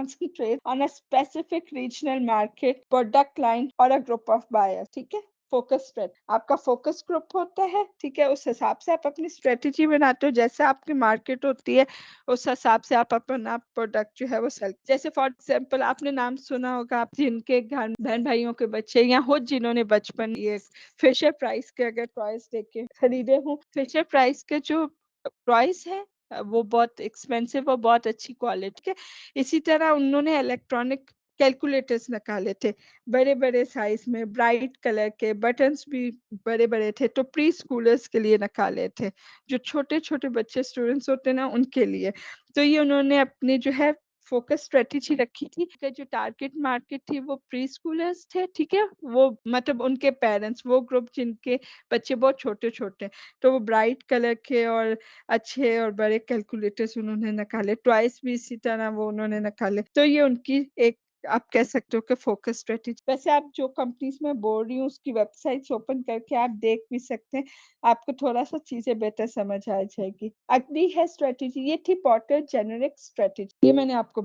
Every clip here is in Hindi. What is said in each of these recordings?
concentrate on a specific regional market, product line or a group of buyers. ठीक है, फोकस स्ट्रेट आपका फोकस ग्रुप होता है, ठीक है, उस हिसाब से आप अपनी स्ट्रेटेजी बनाते हो, जैसे आपकी मार्केट होती है उस हिसाब से आप अपना प्रोडक्ट जो है वो सेल, जैसे फॉर एग्जांपल आपने नाम सुना होगा, आप जिनके घर बहन भाइयों के बच्चे या खुद जिन्होंने बचपन ये फिशर प्राइस के अगर टॉयज देखे खरीदे हों, फिशर प्राइस के जो टॉयज है वो बहुत एक्सपेंसिव और बहुत अच्छी क्वालिटी के। इसी तरह उन्होंने इलेक्ट्रॉनिक कैलकुलेटर्स निकाले थे, बड़े-बड़े साइज़ में, ब्राइट कलर के, बटन्स भी बड़े-बड़े थे, तो प्री स्कूलर्स के लिए निकाले थे, जो छोटे-छोटे बच्चे स्टूडेंट्स होते हैं ना, उनके लिए। तो ये उन्होंने अपनी जो है फ़ोकस स्ट्रैटेजी रखी थी कि जो टारगेट मार्केट थी वो प्री स्कूलर्स थे, ठीक है? वो मतलब उनके पेरेंट्स, वो ग्रुप जिनके बच्चे बहुत छोटे-छोटे, तो वो ब्राइट कलर के और अच्छे और बड़े कैलकुलेटर्स उन्होंने निकाले, टॉयज़ भी इसी तरह वो उन्होंने निकाले। तो ये उनकी एक आप कह सकते हो कि फ़ोकस स्ट्रैटेजी। वैसे आप जो कंपनीज़ में बोल रही हूँ उसकी वेबसाइट्स ओपन करके आप देख भी सकते हैं, आपको थोड़ा-सा चीज़ें बेहतर समझ आ जाएगी। अगली है स्ट्रैटेजी, ये थी पॉटर जेनेरिक स्ट्रैटेजी, ये मैंने आपको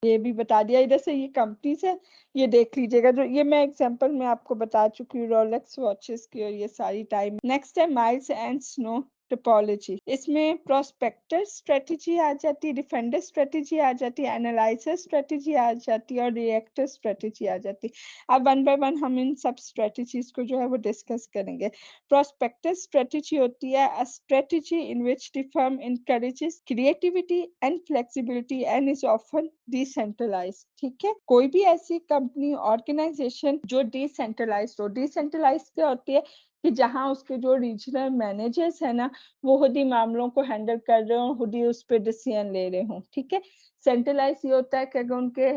ये भी बता दिया। इधर से ये कंपनीज़ है, ये देख लीजिएगा, जो ये मैं एग्ज़ाम्पल में आपको बता चुकी हूँ रोलेक्स वॉचेस की और ये सारी टाइम। नेक्स्ट है माइल्स एंड स्नो टोपोलॉजी, इसमें प्रोस्पेक्टर स्ट्रैटेजी आ जाती है, डिफेंडर स्ट्रैटेजी आ जाती है, एनालाइज़र स्ट्रैटेजी आ जाती है और रिएक्टर स्ट्रैटेजी आ जाती है। अब वन बाय वन हम इन सब स्ट्रैटेजीज़ को जो है वो डिस्कस करेंगे। प्रोस्पेक्टर स्ट्रैटेजी होती है a strategy in which the firm encourages creativity and flexibility and is often decentralised, ठीक है? कोई भी ऐसी कंपनी, ऑर्गेनाइज़ेशन जो डिसेंट्रलाइज़्ड हो, डिसेंट्रलाइज़्ड क्या होती है कि जहाँ उसके जो रीजनल मैनेजर्स हैं ना, वो खुद ही मामलों को हैंडल कर रहे हों, खुद ही उस पे डिसीजन ले रहे हों, ठीक है? सेंट्रलाइज़ ये होता है कि अगर उनके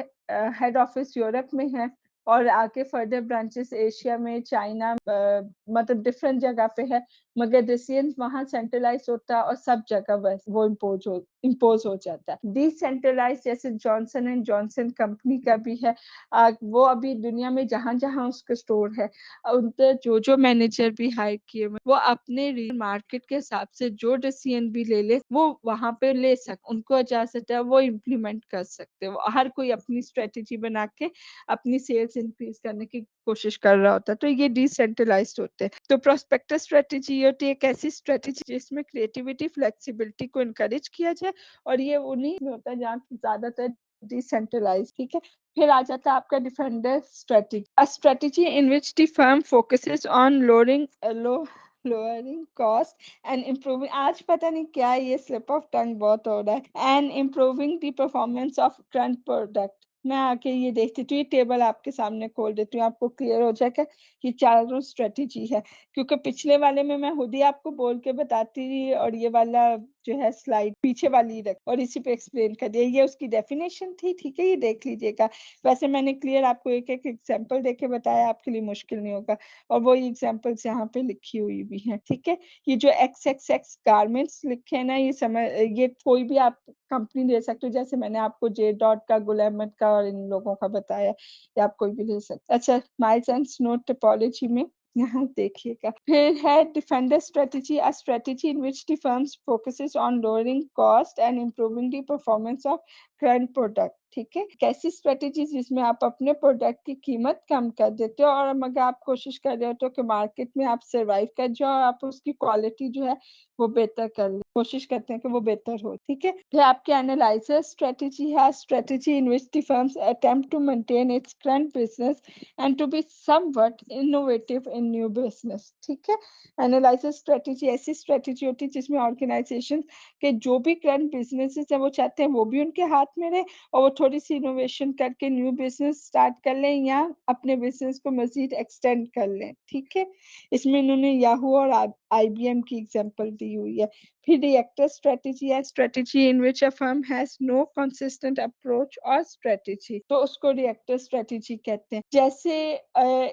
हेड ऑफिस यूरोप में है और आगे फर्दर ब्रांचेस एशिया में, चाइना मतलब डिफरेंट जगह पे है, मगर डिसीजन वहाँ सेंट्रलाइज़ होता है और सब जगह बस वो इम्पोज़ हो जाता है। डिसेंट्रलाइज़ जैसे जॉनसन एंड जॉनसन कंपनी का भी है, वो अभी दुनिया में जहाँ-जहाँ उसके स्टोर है, उनके जो-जो मैनेजर भी हायर किए हुए, वो अपने मार्केट के हिसाब से जो डिसीजन भी ले, वो वहाँ पे ले उनको इजाज़त है, वो इम्प्लीमेंट कर सकते हो। हर कोई अपनी स्ट्रैटेजी बना के अपनी सेल्स इंक्रीज़ करने की कोशिश कर रहा होता है, तो ये डिसेंट्रलाइज़्ड होते हैं। तो प्रोस्पेक्टर स्ट्रैटेजी ये होती है एक ऐसी स्ट्रैटेजी जिसमें क्रिएटिविटी, फ्लेक्सिबिलिटी को एनकरेज किया जाए और ये उन्हीं में होता है जहाँ ज़्यादातर डिसेंट्रलाइज़्ड, ठीक है? फिर आ जाता है आपका defender strategy, a strategy in which the firm focuses on lowering cost and improving, आज पता नहीं क्या ये स्लिप ऑफ टंग बहुत हो रहा है, and improving the performance of current product. मैं आके ये देखती हूँ, तो ये टेबल आपके सामने खोल देती हूँ, आपको क्लियर हो जाएगा ये चारों स्ट्रैटेजी है, क्योंकि पिछले वाले में मैं खुद ही आपको बोल के बताती रही और ये वाला जो है स्लाइड पीछे वाली रख और इसी पे एक्सप्लेन कर दिया, ये उसकी डेफिनेशन थी, ठीक है? ये देख लीजिएगा। वैसे मैंने क्लियर आपको एक-एक एग्ज़ाम्पल देके बताया, आपके लिए मुश्किल नहीं होगा और वो एग्ज़ाम्पल्स यहाँ पे लिखी हुई भी हैं, ठीक है? ये जो एक्सएक्सएक्स गारमेंट्स लिखे हैं ना, ये कोई भी आप कंपनी ले सकते हो, जैसे मैंने आपको जे डॉट का, गुल अहमद का और इन लोगों का बताया, या आप कोई भी ले सकते। अच्छा, माइल्स एंड स्नो टोपोलॉजी में यहाँ देखिएगा। फिर है defender strategy, a strategy in which the firms focuses on lowering cost and improving the performance of current product, ठीक है? कैसी स्ट्रैटेजी जिसमें आप अपने प्रोडक्ट की कीमत कम कर देते हो और मगर आप कोशिश कर रहे होते हो कि मार्केट में आप सर्वाइव कर जाओ, आप उसकी क्वालिटी जो है वो बेहतर कर लें, कोशिश करते हैं कि वो बेहतर हो, ठीक है? फिर आपकी एनालाइज़र स्ट्रैटेजी है, strategy in which the firms attempt to maintain its current business and to be somewhat innovative in new business, ठीक है? एनालाइज़र स्ट्रैटेजी ऐसी स्ट्रैटेजी होती है जिसमें ऑर्गेनाइज़ेशन के जो भी करंट बिज़नेसेस हैं, वो चाहते हैं वो भी उनके हाथ में रहे और वो थोड़ी-सी इनोवेशन करके न्यू बिज़नेस स्टार्ट कर लें या अपने बिज़नेस को मज़ीद एक्सटेंड कर लें, ठीक है? इसमें इन्होंने याहू और आईबीएम की एग्ज़ाम्पल दी हुई है। फिर रिएक्टर स्ट्रैटेजी है, strategy in which a firm has no consistent approach और स्ट्रैटेजी, तो उसको रिएक्टर स्ट्रैटेजी कहते हैं। जैसे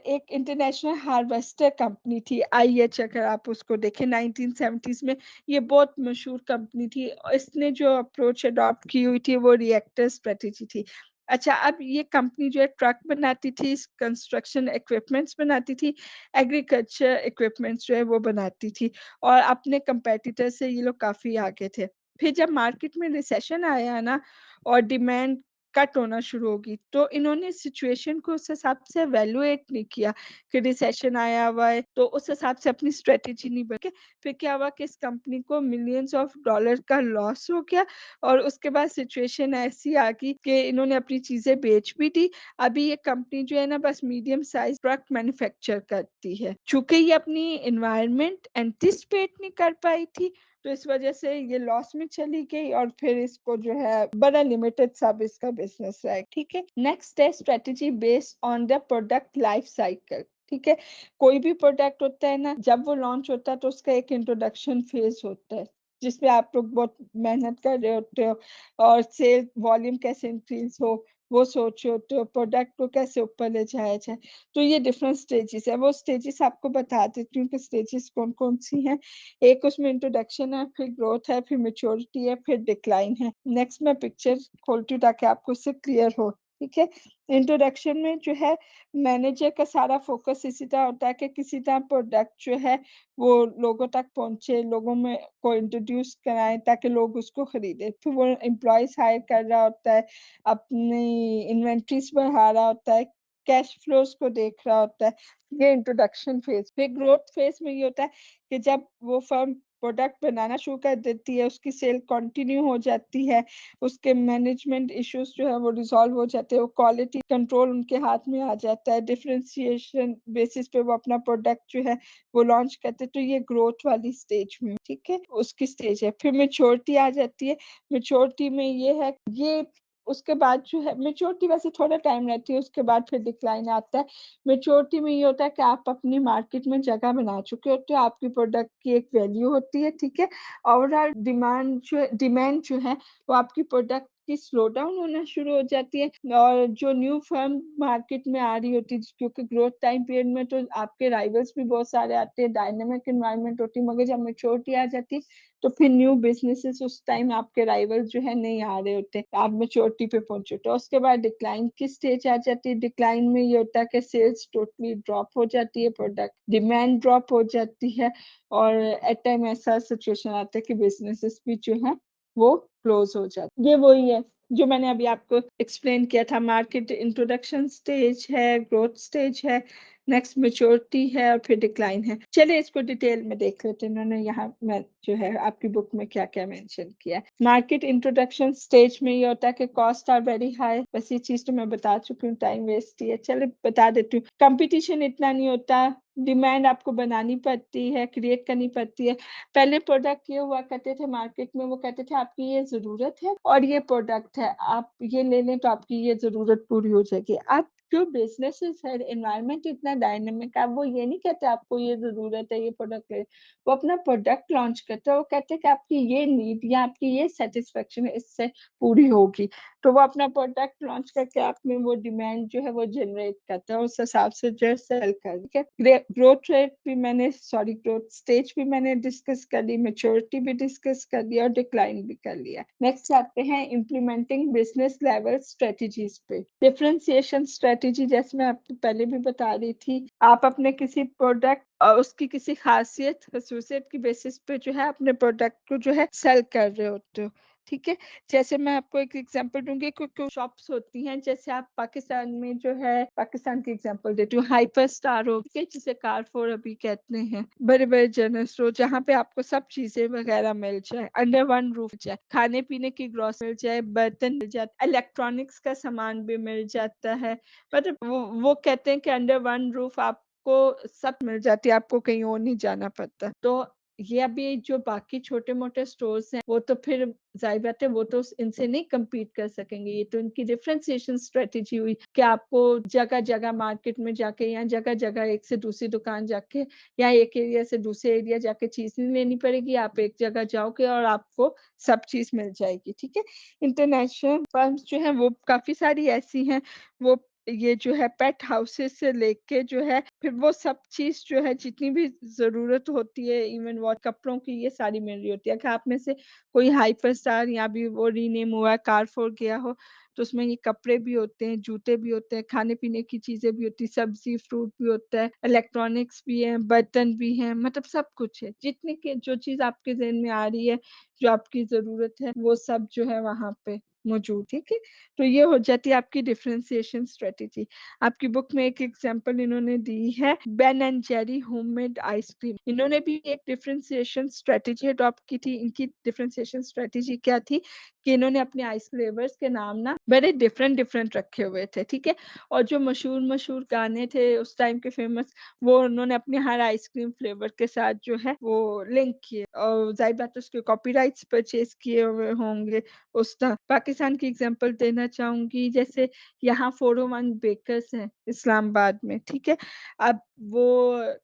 एक इंटरनेशनल हार्वेस्टर कंपनी थी, आईएच, अगर आप उसको देखें 1970s में, ये बहुत मशहूर कंपनी थी। इसने जो अप्रोच अडॉप्ट की हुई थी वो रिएक्टर स्ट्रैटेजी थी। अच्छा, अब ये कंपनी जो है ट्रक बनाती थी, कंस्ट्रक्शन इक्विपमेंट्स बनाती थी, एग्रीकल्चर इक्विपमेंट्स जो है वो बनाती थी और अपने कंपैटिटर से ये लोग काफ़ी आगे थे। फिर जब मार्केट में रिसेशन आया ना और डिमांड कट होना शुरू होगी। तो इन्होंने सिचुएशन को उस हिसाब से इवैल्यूएट नहीं किया कि रिसेशन आया हुआ है, तो उस हिसाब से अपनी स्ट्रैटेजी नहीं बना के फिर क्या हुआ कि इस कंपनी को मिलियंस ऑफ डॉलर का लॉस हो गया और उसके बाद सिचुएशन ऐसी आ गई कि इन्होंने अपनी चीज़ें बेच भी दी। अभी ये कंपनी जो है ना बस मीडियम साइज़ ट्रक मैन्युफैक्चर करती है। चूँकि ये अपनी एनवायरनमेंट एंटिसिपेट नहीं कर पाई थी, तो इस वजह से ये लॉस में चली गई और फिर इसको जो है बड़ा लिमिटेड सा अब इसका बिज़नेस है, ठीक है? नेक्स्ट है strategy based on the product life cycle, ठीक है? कोई भी प्रोडक्ट होता है ना, जब वो लॉन्च होता है तो उसका एक इंट्रोडक्शन फेज़ होता है, जिसमें आप लोग बहुत मेहनत कर रहे होते हो और सेल वॉल्यूम कैसे इंक्रीज़ हो, वो सोच रहे होते हो, प्रोडक्ट को कैसे ऊपर ले जाया जाए। तो ये डिफरेंट स्टेजेस है, वो स्टेजेस आपको बता देती हूँ कि स्टेजेस कौन-कौन सी हैं। एक उसमें इंट्रोडक्शन है, फिर ग्रोथ है, फिर मैच्योरिटी है, फिर डिक्लाइन है। नेक्स्ट मैं पिक्चर खोलती हूँ ताकि आपको उससे क्लियर हो, ठीक है? इंट्रोडक्शन में जो है मैनेजर का सारा फ़ोकस इसी तरह होता है कि किसी तरह प्रोडक्ट जो है वो लोगों तक पहुँचे, लोगों में को इंट्रोड्यूस कराएँ ताकि लोग उसको खरीदें। फिर वो एम्प्लॉइज़ हायर कर रहा होता है, अपनी इन्वेंटरीज़ बढ़ा रहा होता है, कैश फ्लोज़ को देख रहा होता है। ये इंट्रोडक्शन फ़ेज़। फिर ग्रोथ फ़ेज़ में ये होता है कि जब वो फर्म प्रोडक्ट बनाना शुरू कर देती है, उसकी सेल कंटिन्यू हो जाती है, उसके मैनेजमेंट इश्यूज़ जो है वो रिज़ॉल्व हो जाते हैं, वो क्वालिटी कंट्रोल उनके हाथ में आ जाता है, डिफरेंशिएशन बेसिस पे वो अपना प्रोडक्ट जो है वो लॉन्च करते हैं, तो ये ग्रोथ वाली स्टेज में, ठीक है? उसकी स्टेज है। फिर मैच्योरिटी आ जाती है, मैच्योरिटी में ये है ये उसके बाद जो है मैच्योरिटी वैसे थोड़ा टाइम रहती है, उसके बाद फिर डिक्लाइन आता है। मैच्योरिटी में ये होता है कि आप अपनी मार्केट में जगह बना चुके होते हो, आपकी प्रोडक्ट की एक वैल्यू होती है, ठीक है? ओवरऑल डिमांड जो है वो आपकी प्रोडक्ट की स्लो डाउन होना शुरू हो जाती है और जो न्यू फर्म मार्केट में आ रही होती है क्योंकि ग्रोथ टाइम पीरियड में तो आपके राइवल्स भी बहुत सारे आते हैं, डायनामिक एनवायरनमेंट होती है, मगर जब मैच्योरिटी आ जाती है, तो फिर न्यू बिज़नेसेस उस टाइम आपके राइवल जो है नहीं आ रहे होते, आप मैच्योरिटी पे पहुँचे हो। तो उसके बाद डिक्लाइन की स्टेज आ जाती है, डिक्लाइन में ये होता है कि सेल्स टोटली ड्रॉप हो जाती है, प्रोडक्ट डिमांड ड्रॉप हो जाती है और एट टाइम ऐसा सिचुएशन आता है कि बिज़नेसेस भी जो हैं वो क्लोज़ हो जाते हैं। ये वही है जो मैंने अभी आपको एक्सप्लेन किया था, मार्केट इंट्रोडक्शन स्टेज है, ग्रोथ स्टेज है, नेक्स्ट मैच्योरिटी है और फिर डिक्लाइन है। चलिए इसको डिटेल में देख लेते हैं इन्होंने यहाँ मैं जो है आपकी बुक में क्या-क्या मेंशन किया है। मार्केट इंट्रोडक्शन स्टेज में ये होता है कि कॉस्ट आर वेरी हाई, बस ये चीज़ तो मैं बता चुकी हूँ, टाइम वेस्ट ही है। चलिए बता देती हूँ, कॉम्पिटिशन इतना नहीं होता, डिमांड आपको बनानी पड़ती है, क्रिएट करनी पड़ती है। पहले प्रोडक्ट ये हुआ करते थे मार्केट में, वो कहते थे आपकी ये ज़रूरत है और ये प्रोडक्ट है, आप ये ले लें तो आपकी ये ज़रूरत पूरी हो जाएगी। अब जो बिज़नेसेस है, एनवायरनमेंट इतना डायनामिक है, अब वो ये नहीं कहते आपको ये ज़रूरत है, ये प्रोडक्ट ले वो अपना प्रोडक्ट लॉन्च करते हैं, वो कहते हैं कि आपकी ये नीड या आपकी ये सैटिस्फैक्शन है, इससे पूरी होगी। तो वो अपना प्रोडक्ट लॉन्च करके आप में वो डिमांड जो है वो जनरेट करता है, उस हिसाब से जो है सेल कर ठीक है। ग्रोथ रेट भी मैंने सॉरी ग्रोथ स्टेज भी मैंने डिस्कस कर ली, मैच्योरिटी भी डिस्कस कर लिया और डिक्लाइन भी कर लिया। नेक्स्ट आते हैं इम्प्लीमेंटिंग बिज़नेस लेवल स्ट्रेटजीज़ पे। डिफरेंशिएशन स्ट्रेटजी जैसे मैं आपको पहले भी बता रही थी, आप अपने किसी प्रोडक्ट उसकी किसी ख़ासियत, ख़ुसूसियत की बेसिस पे जो है अपने प्रोडक्ट को जो है सेल कर रहे होते हो, ठीक है? जैसे मैं आपको एक एग्ज़ाम्पल दूँगी कुछ शॉप्स होती हैं, जैसे आप पाकिस्तान में जो है पाकिस्तान की एग्ज़ाम्पल देती हूँ, हाइपर स्टार हो, ठीक है? जिसे कारफोर अभी कहते हैं। बड़े-बड़े जनरल स्टोर जहाँ पे आपको सब चीज़ें वग़ैरह मिल जाए, अंडर वन रूफ जाए, खाने-पीने की ग्रॉसरी मिल जाए, बर्तन मिल जाए, इलेक्ट्रॉनिक्स का सामान भी मिल जाता है। मतलब वो कहते हैं कि अंडर वन रूफ आपको सब मिल जाती है, आपको कहीं और नहीं जाना पड़ता। तो ये अभी जो बाकी छोटे-मोटे स्टोर्स हैं, वो तो फिर ज़ाहिर बात है वो तो इनसे नहीं कम्पीट कर सकेंगे। ये तो इनकी डिफरेंशिएशन स्ट्रैटेजी हुई कि आपको जगह-जगह मार्केट में जाके या जगह-जगह एक से दूसरी दुकान जाके या एक एरिया से दूसरे एरिया जाके चीज़ नहीं लेनी पड़ेगी। आप एक जगह जाओगे और आपको सब चीज़ मिल जाएगी, ठीक है? इंटरनेशनल फर्म्स जो हैं वो काफ़ी सारी ऐसी हैं, वो ये जो है पेट हाउसेस से लेके जो है फिर वो सब चीज़ जो है जितनी भी ज़रूरत होती है इवन वो कपड़ों की ये सारी मिल रही होती है। अगर आप में से कोई हाइपर स्टार या अभी वो रीनेम हुआ है कारफोर गया हो, तो उसमें ये कपड़े भी होते हैं, जूते भी होते हैं, खाने-पीने की चीज़ें भी होती हैं, सब्ज़ी, फ्रूट भी होता है, इलेक्ट्रॉनिक्स भी हैं, बर्तन भी हैं, मतलब सब कुछ है। जितने के जो चीज़ आपके ज़हन में आ रही है, जो आपकी ज़रूरत है, वो सब जो है वहाँ पे मौजूद, ठीक है। तो ये हो जाती है आपकी डिफरेंशिएशन स्ट्रेटेजी। आपकी बुक में एक एग्जांपल इन्होंने दी है, Ben and Jerry homemade ice cream. इन्होंने भी एक डिफरेंशिएशन स्ट्रेटेजी अडॉप्ट की थी। इनकी डिफरेंशिएशन स्ट्रेटेजी क्या थी कि इन्होंने अपने आइस फ्लेवर्स के नाम ना बड़े डिफरेंट डिफरेंट रखे हुए थे, ठीक है। और जो मशहूर मशहूर गाने थे उस टाइम के फेमस, वो उन्होंने अपने हर आइसक्रीम फ्लेवर के साथ जो है वो लिंक किए, और जाहिर बात है उसके कॉपीराइट्स परचेज किए हुए होंगे उस तरह। पाकिस्तान की एग्जांपल देना चाहूंगी, जैसे यहाँ 401 बेकर्स हैं इस्लामाबाद में, ठीक है। अब वो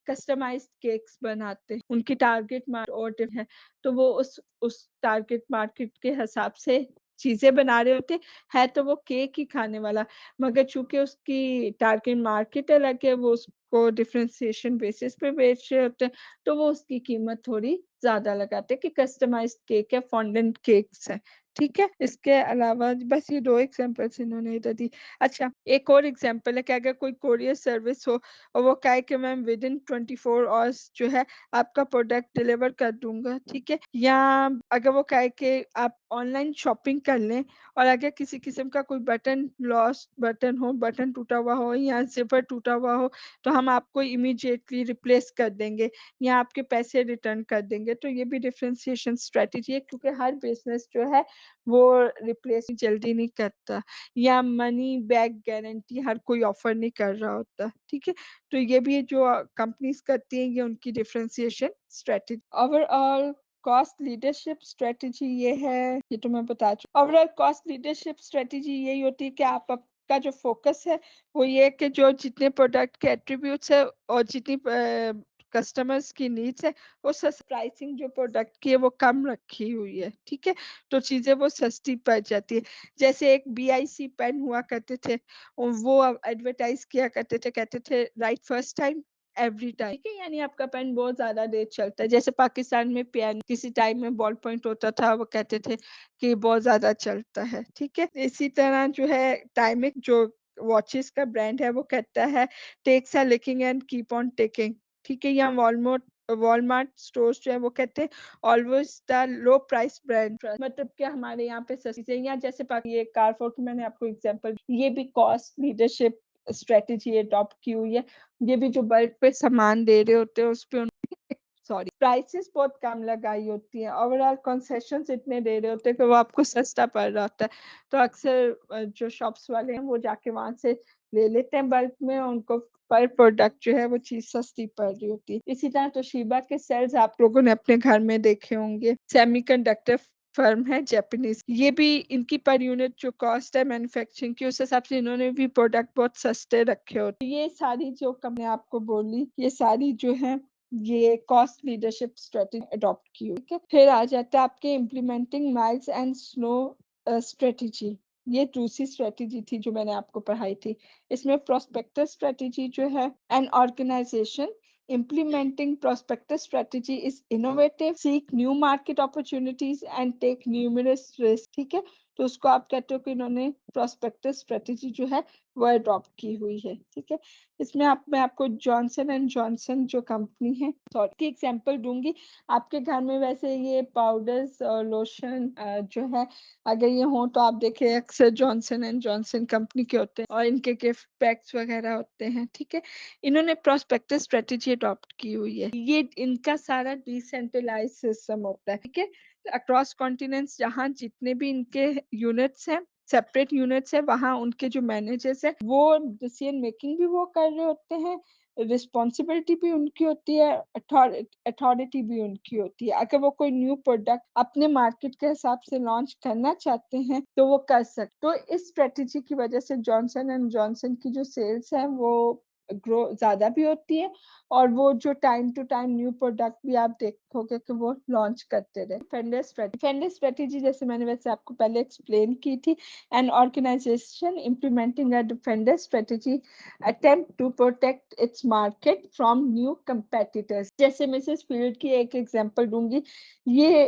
कस्टमाइज्ड केक्स बनाते हैं, उनकी टारगेट मार्केट है, तो वो उस टारगेट मार्केट के हिसाब से चीजें बना रहे होते है, तो वो केक ही खाने वाला, मगर चूंकि उसकी टारगेट मार्केट अलग है, वो उसको डिफरेंशिएशन बेसिस पे बेच रहे होते हैं, तो वो उसकी कीमत थोड़ी ज्यादा लगाते हैं कि कस्टमाइज्ड केक है, फॉन्डेंट केक्स है, ठीक है। इसके अलावा बस ये 2 एग्जांपल्स इन्होंने इधर दी। अच्छा, एक और एग्जांपल है कि अगर कोई कोरियर सर्विस हो और वो कहे कि मैं विद इन 24 आवर्स जो है आपका प्रोडक्ट डिलीवर कर दूंगा, ठीक है। या अगर वो कहे कि आप ऑनलाइन शॉपिंग कर लें, और अगर किसी किस्म का कोई बटन लॉस्ट बटन हो, बटन टूटा हुआ हो या जिपर टूटा हुआ हो, तो हम आपको इमीडिएटली रिप्लेस कर देंगे या आपके पैसे रिटर्न कर देंगे। तो ये भी डिफरेंशिएशन स्ट्रेटेजी है, क्योंकि हर बिजनेस जो है वो रिप्लेस जल्दी नहीं करता, या मनी बैक गारंटी हर कोई ऑफर नहीं कर रहा होता, ठीक है। तो ये भी जो कंपनीज करती हैं, ये उनकी differentiation strategy. Overall cost leadership strategy ये है, ये तो मैं बता चुकी। ओवरऑल कॉस्ट लीडरशिप स्ट्रेटेजी यही होती है कि आपका जो फोकस है वो ये है कि जो जितने प्रोडक्ट के एट्रीब्यूट्स है और जितनी कस्टमर्स की नीड्स है, वो प्राइसिंग जो प्रोडक्ट की है वो कम रखी हुई है, ठीक है। तो चीजें वो सस्ती पड़ जाती है। जैसे एक BIC पेन हुआ करते थे, और वो एडवर्टाइज किया करते थे, कहते थे right first time every time, ठीक है। यानी आपका पेन बहुत ज्यादा देर चलता है। जैसे पाकिस्तान में पेन किसी टाइम में बॉल पॉइंट होता था, वो कहते थे कि बहुत ज्यादा चलता है, ठीक है। इसी तरह जो है टाइमिंग जो वॉचेस का ब्रांड है वो कहता है takes are licking and keep on taking, ठीक है। या वॉलमार्ट स्टोर्स जो है वो कहते हैं always the low price brand, मतलब कि हमारे यहाँ पे सस्ती चीजें। या जैसे ये कारफोर की मैंने आपको एग्जांपल, ये भी कॉस्ट लीडरशिप स्ट्रेटेजी अडॉप्ट की हुई है। ये भी जो बल्क पे सामान दे रहे होते हैं उस पे सॉरी प्राइसेस बहुत कम लगाई होती है, ओवरऑल कंसेशंस इतने दे रहे होते हैं कि वो आपको सस्ता पड़ रहा होता है। तो अक्सर जो शॉप्स वाले हैं वो जाके वहां से ले लेते हैं बल्क में, उनको पर प्रोडक्ट जो है वो चीज सस्ती पड़ रही होती है। इसी तरह तोशिबा के सेल्स आप लोगों ने अपने घर में देखे होंगे, सेमीकंडक्टर फर्म है जापानीज। ये भी इनकी पर यूनिट जो कॉस्ट है मैन्युफैक्चरिंग की, उस हिसाब से इन्होंने भी प्रोडक्ट बहुत सस्ते रखे होते। ये सारी जो कंपनी आपको बोली, ये सारी जो है ये कॉस्ट लीडरशिप स्ट्रेटेजी अडॉप्ट की हुई, ठीक है। फिर आ जाता है आपके implementing miles and snow strategy. ये दूसरी स्ट्रेटेजी थी जो मैंने आपको पढ़ाई थी। इसमें प्रोस्पेक्टस स्ट्रेटेजी जो है, an organisation implementing prospectus strategy is innovative, seek new market opportunities and take numerous risks, ठीक है। तो उसको आप कहते हो कि इन्होंने प्रोस्पेक्टस स्ट्रेटेजी जो है वो अडॉप्ट की हुई है, ठीक है। इसमें मैं आपको जॉनसन एंड जॉनसन जो कंपनी है सॉरी की एग्जांपल दूंगी। आपके घर में वैसे ये पाउडर्स और लोशन जो है अगर ये हो तो आप देखें अक्सर जॉनसन एंड जॉनसन कंपनी के होते हैं, और इनके गिफ्ट पैक्स वगैरह होते हैं, ठीक है। इन्होंने प्रोस्पेक्टिव स्ट्रेटेजी अडॉप्ट की हुई है। ये इनका सारा डिसेंट्रलाइज सिस्टम होता है, ठीक है। अक्रॉस कॉन्टिनेंट्स जहाँ जितने भी इनके यूनिट्स हैं, सेपरेट यूनिट्स है, वहाँ उनके जो मैनेजर्स है वो डिसीजन मेकिंग भी वो कर रहे होते हैं, रिस्पॉन्सिबिलिटी भी उनकी होती है, अथॉरिटी भी उनकी होती है। अगर वो कोई न्यू प्रोडक्ट अपने मार्केट के हिसाब से लॉन्च करना चाहते हैं तो वो कर सकते। तो इस स्ट्रेटेजी की वजह से जॉनसन एंड जॉनसन की जो सेल्स है वो ग्रो ज्यादा भी होती है, और वो जो time to time new product भी आप देखोगे कि वो लॉन्च करते रहे। डिफेंडर स्ट्रेटेजी जैसे मैंने वैसे आपको पहले एक्सप्लेन की थी, an organisation implementing a defender strategy attempt to protect its market from new competitors. जैसे मिसेस फील्ड की एक एग्जांपल दूंगी, ये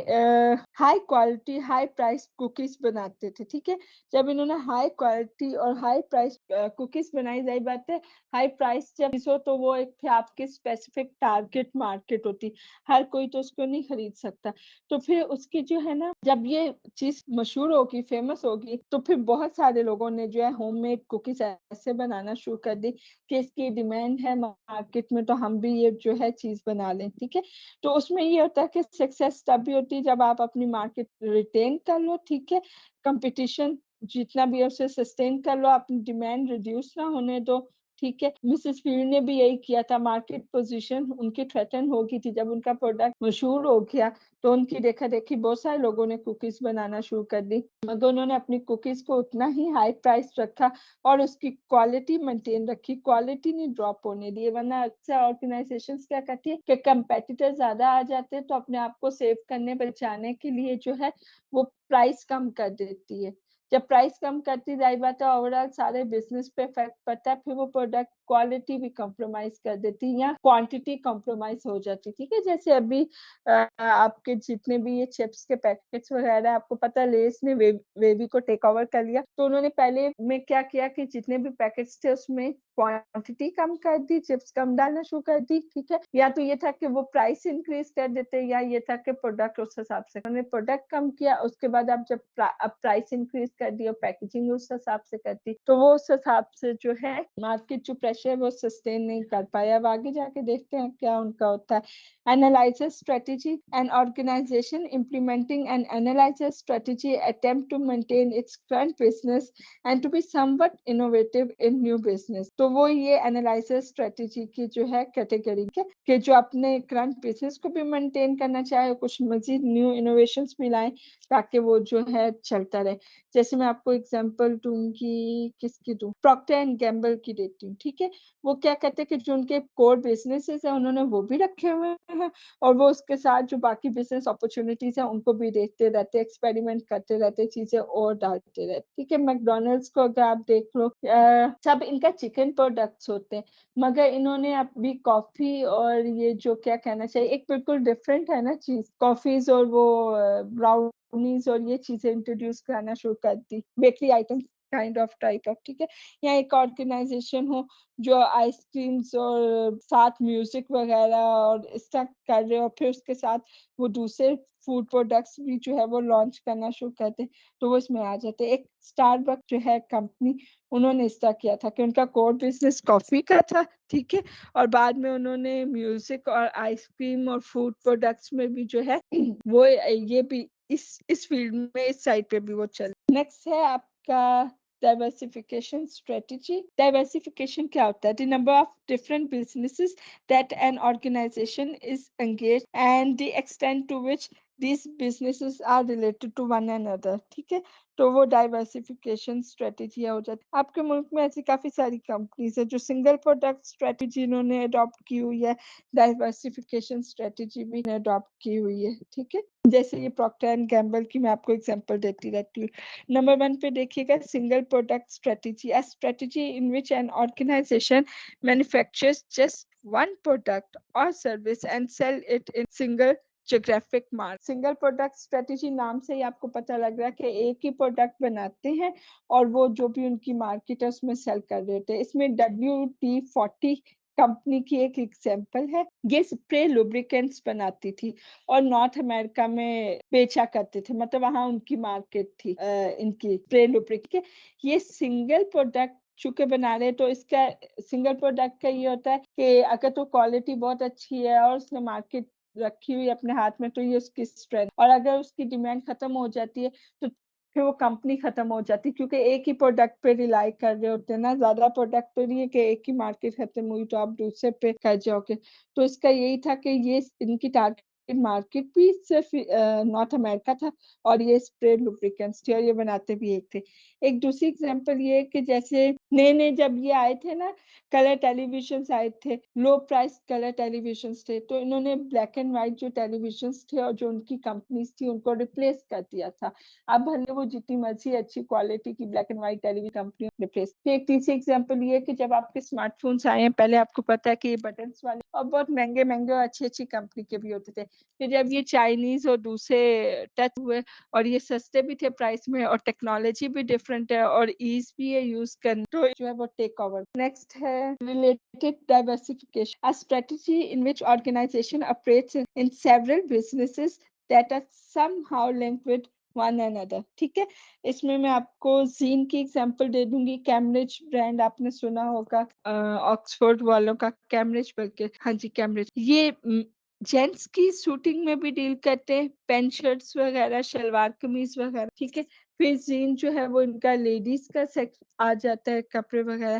high quality high price cookies बनाते थे, ठीक है। जब इन्होंने हाई क्वालिटी और हाई प्राइस कुकीज बनाई, जारी बात है हाई प्राइस प्राइस जब हो तो वो एक फिर आपकी स्पेसिफिक टारगेट मार्केट होती, हर कोई तो उसको नहीं खरीद सकता। तो फिर उसकी जो है ना, जब ये चीज मशहूर होगी, फेमस होगी, तो फिर बहुत सारे लोगों ने जो है होममेड कुकीज ऐसे बनाना शुरू कर दी कि इसकी डिमांड है मार्केट में, तो हम भी ये जो है चीज बना लें। ठीक है, तो उसमें ये होता है कि सक्सेस तब भी होती है जब आप अपनी मार्केट रिटेन कर लो। ठीक है, कंपटीशन जितना भी है उसे सस्टेन कर लो, अपनी डिमांड रिड्यूस ना होने दो। ठीक है, मिसेस फील्ड ने भी यही किया था, मार्केट पोजीशन उनकी थ्रेटन हो गई थी जब उनका प्रोडक्ट मशहूर हो गया, तो उनकी देखा देखी बहुत सारे लोगों ने कुकीज बनाना शुरू कर दी, मगर उन्होंने अपनी कुकीज को उतना ही हाई प्राइस रखा और उसकी क्वालिटी मेंटेन रखी, क्वालिटी नहीं ड्रॉप होने दी। वरना अक्सर ऑर्गेनाइजेशंस क्या करती है कि कंपेटिटर ज्यादा आ जाते हैं तो अपने आप को सेव करने बचाने के लिए जो है वो प्राइस कम कर देती है। जब प्राइस कम करती जाए बात है, ओवरऑल सारे बिजनेस पे इफेक्ट पड़ता है, फिर वो प्रोडक्ट क्वालिटी भी कॉम्प्रोमाइज कर देती है या क्वांटिटी कॉम्प्रोमाइज हो जाती। ठीक है, जैसे अभी आपके जितने भी ये चिप्स के पैकेट्स वगैरह, आपको पता है लेस ने वेवी को टेक ओवर कर लिया, तो उन्होंने पहले में क्या किया कि जितने भी पैकेट्स थे उसमें क्वांटिटी कम कर दी, चिप्स कम डालना शुरू कर दी। ठीक है, या तो ये था कि वो प्राइस इंक्रीज कर देते, या ये था कि प्रोडक्ट उस हिसाब से, उन्होंने प्रोडक्ट कम किया, उसके बाद आप जब प्राइस इंक्रीज कर दी और पैकेजिंग उस हिसाब से करती, तो वो उस हिसाब से जो है मार्केट जो प्रेशर वो सस्टेन नहीं कर पाया। अब आगे जाके देखते हैं क्या उनका होता है। Analyzes strategy, an organization implementing an analyzer strategy attempt to maintain its current business and to be somewhat innovative in new business। तो वो ये एनालाइजर स्ट्रेटेजी की जो है कैटेगरी के कि जो अपने करंट बिजनेस को भी मेंटेन करना चाहे, कुछ मजीद न्यू इनोवेशंस भी लाएं ताकि वो जो है चलता रहे। जैसे मैं आपको एग्जांपल दूंगी, किसकी दूं, प्रॉक्टर एंड गैम्बल की देती हूँ। ठीक है, वो क्या कहते हैं कि जो उनके कोर बिजनेसेस है उन्होंने वो भी रखे हुए हैं और वो उसके साथ जो बाकी बिजनेस अपॉर्चुनिटीज है उनको भी देखते रहते, एक्सपेरिमेंट करते रहते, चीजें और डालते रहते। ठीक है, मैकडोनल्ड्स को अगर आप देख लो, सब इनका चिकन प्रोडक्ट्स होते हैं, मगर इन्होंने अभी कॉफी और ये जो क्या कहना चाहिए, एक बिल्कुल डिफरेंट है ना चीज, कॉफीज और वो ब्राउनीज और ये चीजें इंट्रोड्यूस करना शुरू कर दी, bakery items kind of type of. ठीक है, या एक ऑर्गेनाइजेशन हो जो आइसक्रीम्स और साथ म्यूजिक वगैरह और इसका कर रहे हो, फिर उसके साथ वो दूसरे फूड प्रोडक्ट्स भी जो है वो लॉन्च करना शुरू करते, तो वो इसमें आ जाते। एक स्टारबक्स जो है कंपनी, उन्होंने इसका किया था कि उनका कोर बिजनेस कॉफी का था। ठीक है, और बाद में उन्होंने म्यूजिक और आइसक्रीम और फूड प्रोडक्ट्स में भी जो है वो ये भी इस फील्ड में, इस साइड पे भी वो चल। नेक्स्ट है आपका diversification strategy। Diversification क्या होता है? The number of different businesses that an organization is engaged and the extent to which these businesses are related to one another। ठीक है, तो वो डाइवर्सिफिकेशन स्ट्रेटेजी हो जाती है। आपके मुल्क में ऐसी काफी सारी कंपनीज है जो सिंगल प्रोडक्ट स्ट्रेटेजी इन्होंने अडॉप्ट की हुई है, डाइवर्सिफिकेशन स्ट्रेटेजी भी अडॉप्ट की हुई है। ठीक है, जैसे ये प्रॉक्टर एंड गैम्बल की मैं आपको एग्जांपल देती रहती हूँ। नंबर 1 पे देखिएगा, single product strategy, a strategy in which an organization manufactures just one product or service and sell it in single geographic market। Single product strategy नाम से ही आपको पता लग रहा है कि एक ही प्रोडक्ट बनाते हैं और वो जो भी उनकी मार्केट है उसमें सेल कर देते हैं। इसमें WD-40 कंपनी की एक एग्जांपल है। ये स्प्रे लुब्रिकेंट्स बनाती थी और नॉर्थ अमेरिका में बेचा करते थे, मतलब वहां उनकी मार्केट थी इनकी स्प्रे लुब्रिकेंट। ये सिंगल प्रोडक्ट चूंकि बना रहे, तो इसका सिंगल प्रोडक्ट का ये होता है कि अगर तो क्वालिटी बहुत अच्छी है और उसने मार्केट रखी हुई अपने हाथ में, तो ये उसकी स्ट्रेंथ, और अगर उसकी डिमांड खत्म हो जाती है तो फिर वो कंपनी खत्म हो जाती है, क्योंकि एक ही प्रोडक्ट पे रिलाई कर रहे होते हैं ना, ज्यादा प्रोडक्ट पे नहीं है कि एक ही मार्केट खत्म हुई तो आप दूसरे पे कर जाओगे। तो इसका यही था कि ये इनकी टारगेट मार्केट भी सिर्फ नॉर्थ अमेरिका था और ये स्प्रे लुब्रिकेंट्स थे और ये बनाते भी एक थे। एक दूसरी एग्जांपल ये कि जैसे नए नए जब ये आए थे ना, कलर टेलीविजन आए थे, लो प्राइस कलर टेलीविजन थे, तो इन्होंने ब्लैक एंड व्हाइट जो टेलीविजन थे और जो उनकी कंपनीज थी उनको रिप्लेस कर दिया था। अब भले वो जितनी मर्जी अच्छी क्वालिटी की black and white television company replace. फिर एक तीसरी एग्जांपल ये कि जब आपके स्मार्टफोन्स आए हैं, पहले आपको पता है कि ये बटन्स वाले और बहुत महंगे महंगे और अच्छी अच्छी कंपनी के भी होते थे, फिर जब ये चाइनीज़ और दूसरे टच हुए और ये सस्ते भी थे प्राइस में और टेक्नोलॉजी भी डिफरेंट है और ईज़ भी है यूज़ करना, तो जो है वो टेक ओवर। नेक्स्ट है related diversification, a strategy in which organisation operates in several businesses that are somehow linked with one another. ठीक है, इसमें मैं आपको ज़ीन की एग्जांपल दे दूंगी। कैम्ब्रिज ब्रांड आपने सुना होगा, ऑक्सफोर्ड वालों का, कैम्ब्रिज बल्कि, हाँ जी कैम्ब्रिज। ये जेंट्स की शूटिंग में भी डील करते हैं, पैंट शर्ट्स वगैरह, शलवार कमीज वगैरह। ठीक है, फिर जीन जो है वो इनका लेडीज का सेक्स आ जाता है, कपड़े वगैरह।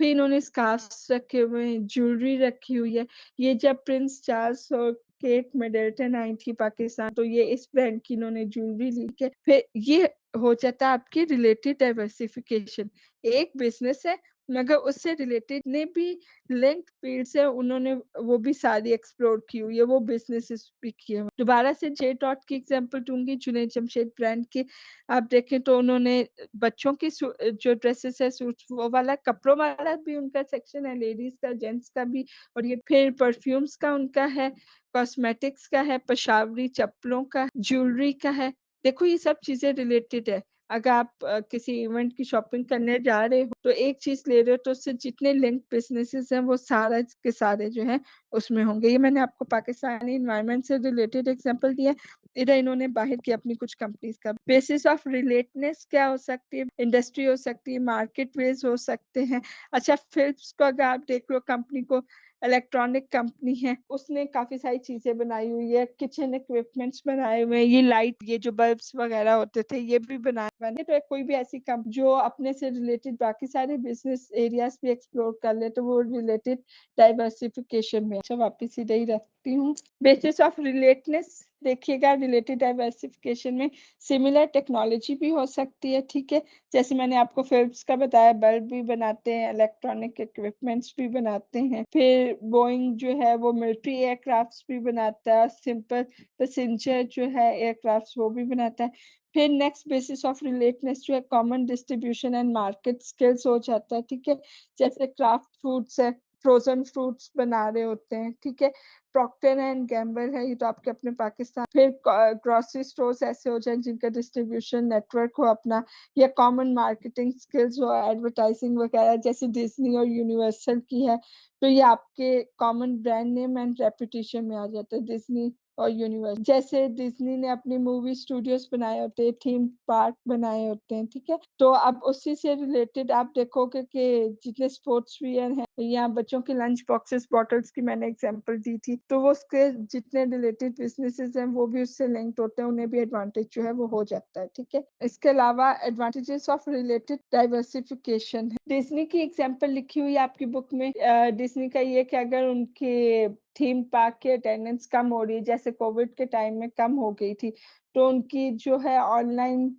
फिर इन्होंने स्कार्फ्स रखे हुए हैं, ज्वेलरी रखी हुई है। ये जब प्रिंस चार्ल्स और केट मिडलटन आई थी पाकिस्तान, तो ये इस ब्रांड की इन्होंने ज्वेलरी ली के। फिर ये हो जाता है आपकी रिलेटेड डाइवर्सिफिकेशन। एक बिजनेस है मगर उससे रिलेटेड ने भी लिंक फील्ड्स है, उन्होंने वो भी सारी एक्सप्लोर की हुई है, वो बिजनेसेस भी किए हुए। दोबारा से जे डॉट की एग्जांपल दूंगी, जुनैद जमशेद ब्रांड की। आप देखें तो उन्होंने बच्चों की जो ड्रेसेस है, सूट्स, वो वाला, कपड़ों वाला भी उनका सेक्शन है, लेडीज का, जेंट्स का भी। और ये फिर परफ्यूम्स का उनका है, कॉस्मेटिक्स का है, पेशावरी चप्पलों का, ज्वेलरी का है। देखो ये सब चीजें रिलेटेड है। अगर आप किसी इवेंट की शॉपिंग करने जा रहे हो तो एक चीज ले रहे हो, तो उससे जितने लिंक बिजनेसेस हैं वो सारा के सारे जो है उसमें होंगे। ये मैंने आपको पाकिस्तानी इन्वायरमेंट से रिलेटेड एग्जांपल दिया। इधर इन्होंने बाहर की अपनी कुछ कंपनीज का। बेसिस ऑफ रिलेटेडनेस क्या हो सकती है? इंडस्ट्री हो सकती है, मार्केट प्लेस हो सकते हैं। अच्छा, फिल्म्स को अगर आप देख लो, कंपनी को, इलेक्ट्रॉनिक कंपनी है, उसने काफी सारी चीजें बनाई हुई है, किचन इक्विपमेंट्स बनाए हुए हैं, ये लाइट, ये जो बल्ब्स वगैरह होते थे, ये भी बनाए बने। तो कोई भी ऐसी कंपनी जो अपने से रिलेटेड बाकी सारे बिजनेस एरियाज भी एक्सप्लोर कर ले, तो वो रिलेटेड डाइवर्सिफिकेशन में। अच्छा, वापिस इधर ही रखती हूँ। बेसिस ऑफ रिलेटेडनेस देखिएगा, रिलेटेड डाइवर्सिफिकेशन में सिमिलर टेक्नोलॉजी भी हो सकती है। ठीक है, जैसे मैंने आपको फिल्म्स का बताया, बल्ब भी बनाते हैं, इलेक्ट्रॉनिक इक्विपमेंट्स भी बनाते हैं। फिर बोइंग जो है वो मिलिट्री एयरक्राफ्ट्स भी बनाता है, सिंपल पैसेंजर जो है एयरक्राफ्ट्स वो भी बनाता है। फिर नेक्स्ट बेसिस ऑफ रिलेटेडनेस जो है common distribution and market skills हो जाता है। ठीक है, जैसे क्राफ्ट फूड्स है, फ्रोजन फ्रूट्स बना रहे होते हैं। ठीक है, प्रॉक्टर एंड गैम्बल है, ये तो आपके अपने पाकिस्तान। फिर ग्रोसरी स्टोर्स ऐसे हो जाए जिनका डिस्ट्रीब्यूशन नेटवर्क हो अपना, या कॉमन मार्केटिंग स्किल्स हो, एडवर्टाइजिंग वगैरह, जैसे डिज्नी और यूनिवर्सल की है। तो ये आपके common brand name and reputation में आ जाता है, डिज्नी और यूनिवर्स। जैसे डिज्नी ने अपनी मूवी स्टूडियोज बनाए होते हैं, थीम पार्क बनाए होते हैं। ठीक है, तो अब उसी से रिलेटेड आप देखोगे कि जितने स्पोर्ट्स वियर हैं या बच्चों के लंच बॉक्सेस, बॉटल्स की मैंने एग्जांपल दी थी, तो वो उसके जितने रिलेटेड बिजनेसेस हैं वो भी उससे लिंक्ड होते हैं, उन्हें भी एडवांटेज जो है वो हो जाता है। ठीक है, इसके अलावा एडवांटेजेस ऑफ रिलेटेड डाइवर्सिफिकेशन है। डिज्नी की एग्जांपल लिखी हुई है आपकी बुक में। डिज्नी का ये कि अगर उनके थीम पार्क की अटेंडेंस कम हो रही है, जैसे कोविड के टाइम में कम हो गई थी, तो उनकी जो है ऑनलाइन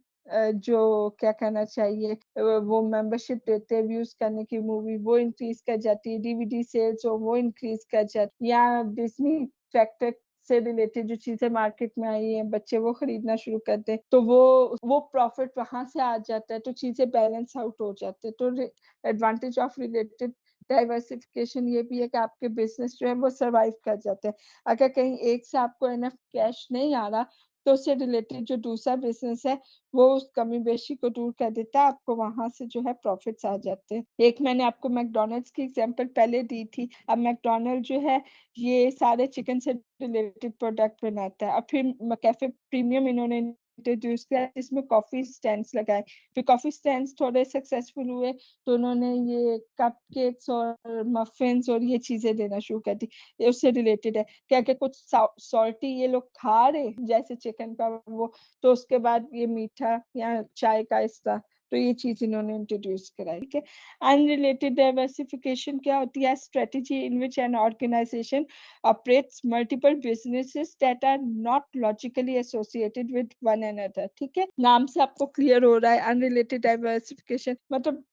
जो क्या कहना चाहिए, वो मेंबरशिप देते हैं व्यूज करने की मूवी, वो इंक्रीज कर जाती है। डीवीडी सेल्स हो वो इंक्रीज कर जाती है। या डिज्नी फैक्टर से रिलेटेड जो चीजें मार्केट में आई है, बच्चे वो खरीदना शुरू करते हैं, तो वो प्रॉफिट वहां से आ जाता है, तो चीजें बैलेंस आउट हो जाते हैं। तो एडवांटेज ऑफ रिलेटेड डाइवर्सिफिकेशन ये भी है कि आपके बिजनेस जो है वो सरवाइव कर जाते हैं। अगर कहीं एक से आपको इनफ कैश नहीं आ रहा, तो उससे रिलेटेड जो दूसरा बिजनेस है वो उस कमी बेशी को दूर कर देता है, आपको वहां से जो है प्रॉफिट्स आ जाते हैं। एक मैंने आपको मैकडोनल्ड्स की एग्जांपल पहले दी थी। अब मैकडोनल्ड जो है ये सारे चिकन से रिलेटेड प्रोडक्ट बनाता है। और फिर कैफे प्रीमियम इन्होंने इंट्रोड्यूस किया, जिसमें कॉफी स्टैंड्स लगाए। फिर कॉफी स्टैंड्स थोड़े सक्सेसफुल हुए, तो उन्होंने ये कप केक्स और मफिन्स और ये चीजें देना शुरू कर दी। ये उससे रिलेटेड है, क्या क्या कुछ सॉल्टी ये लोग खा रहे जैसे चिकन का वो, तो उसके बाद ये मीठा या चाय का हिस्सा, तो ये चीज इन्होंने इंट्रोड्यूस कराई। ठीक है, अनरिलेटेड डाइवर्सिफिकेशन क्या होती है? Strategy in which an organisation operates multiple businesses that are not logically associated with one another। ठीक है, नाम से आपको क्लियर हो रहा है अनरिलेटेड डाइवर्सिफिकेशन मतलब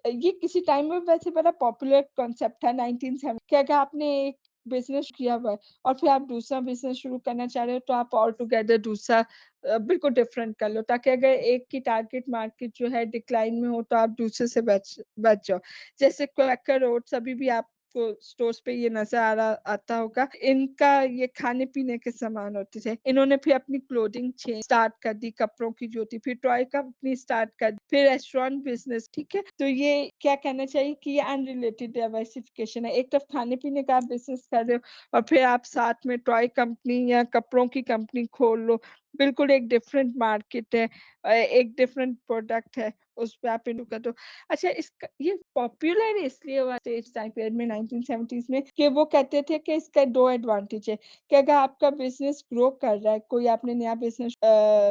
ये किसी टाइम में वैसे बड़ा पॉपुलर कॉन्सेप्ट था 1970 क्या क्या आपने एक बिजनेस किया हुआ है और फिर आप दूसरा बिजनेस शुरू करना चाह रहे हो, तो आप ऑल टुगेदर दूसरा बिल्कुल डिफरेंट कर लो, ताकि अगर एक की टारगेट मार्केट जो है डिक्लाइन में हो, तो आप दूसरे से बच जाओ। जैसे क्वैकर ओट्स अभी भी आप आपको स्टोर्स पे ये नजर आता होगा। इनका ये खाने पीने के सामान होते थे। इन्होंने फिर अपनी क्लोथिंग चेन स्टार्ट कर दी, कपड़ों की जो थी, फिर टॉय कंपनी स्टार्ट कर दी, फिर रेस्टोरेंट बिजनेस। ठीक है, तो ये क्या कहना चाहिए कि ये अनरिलेटेड डाइवर्सिफिकेशन है। एक तरफ खाने पीने का आप बिजनेस कर रहे हो और फिर आप साथ में टॉय कंपनी या कपड़ों की कंपनी खोल लो। बिल्कुल एक डिफरेंट मार्केट है, एक डिफरेंट प्रोडक्ट है, उस पे आप इन्वेस्ट कर दो। अच्छा, इसका ये पॉपुलर इसलिए हुआ स्टेज टाइम पीरियड में 1970s में कि वो कहते थे कि इसका दो एडवांटेज है कि अगर आपका बिजनेस ग्रो कर रहा है, कोई आपने नया बिजनेस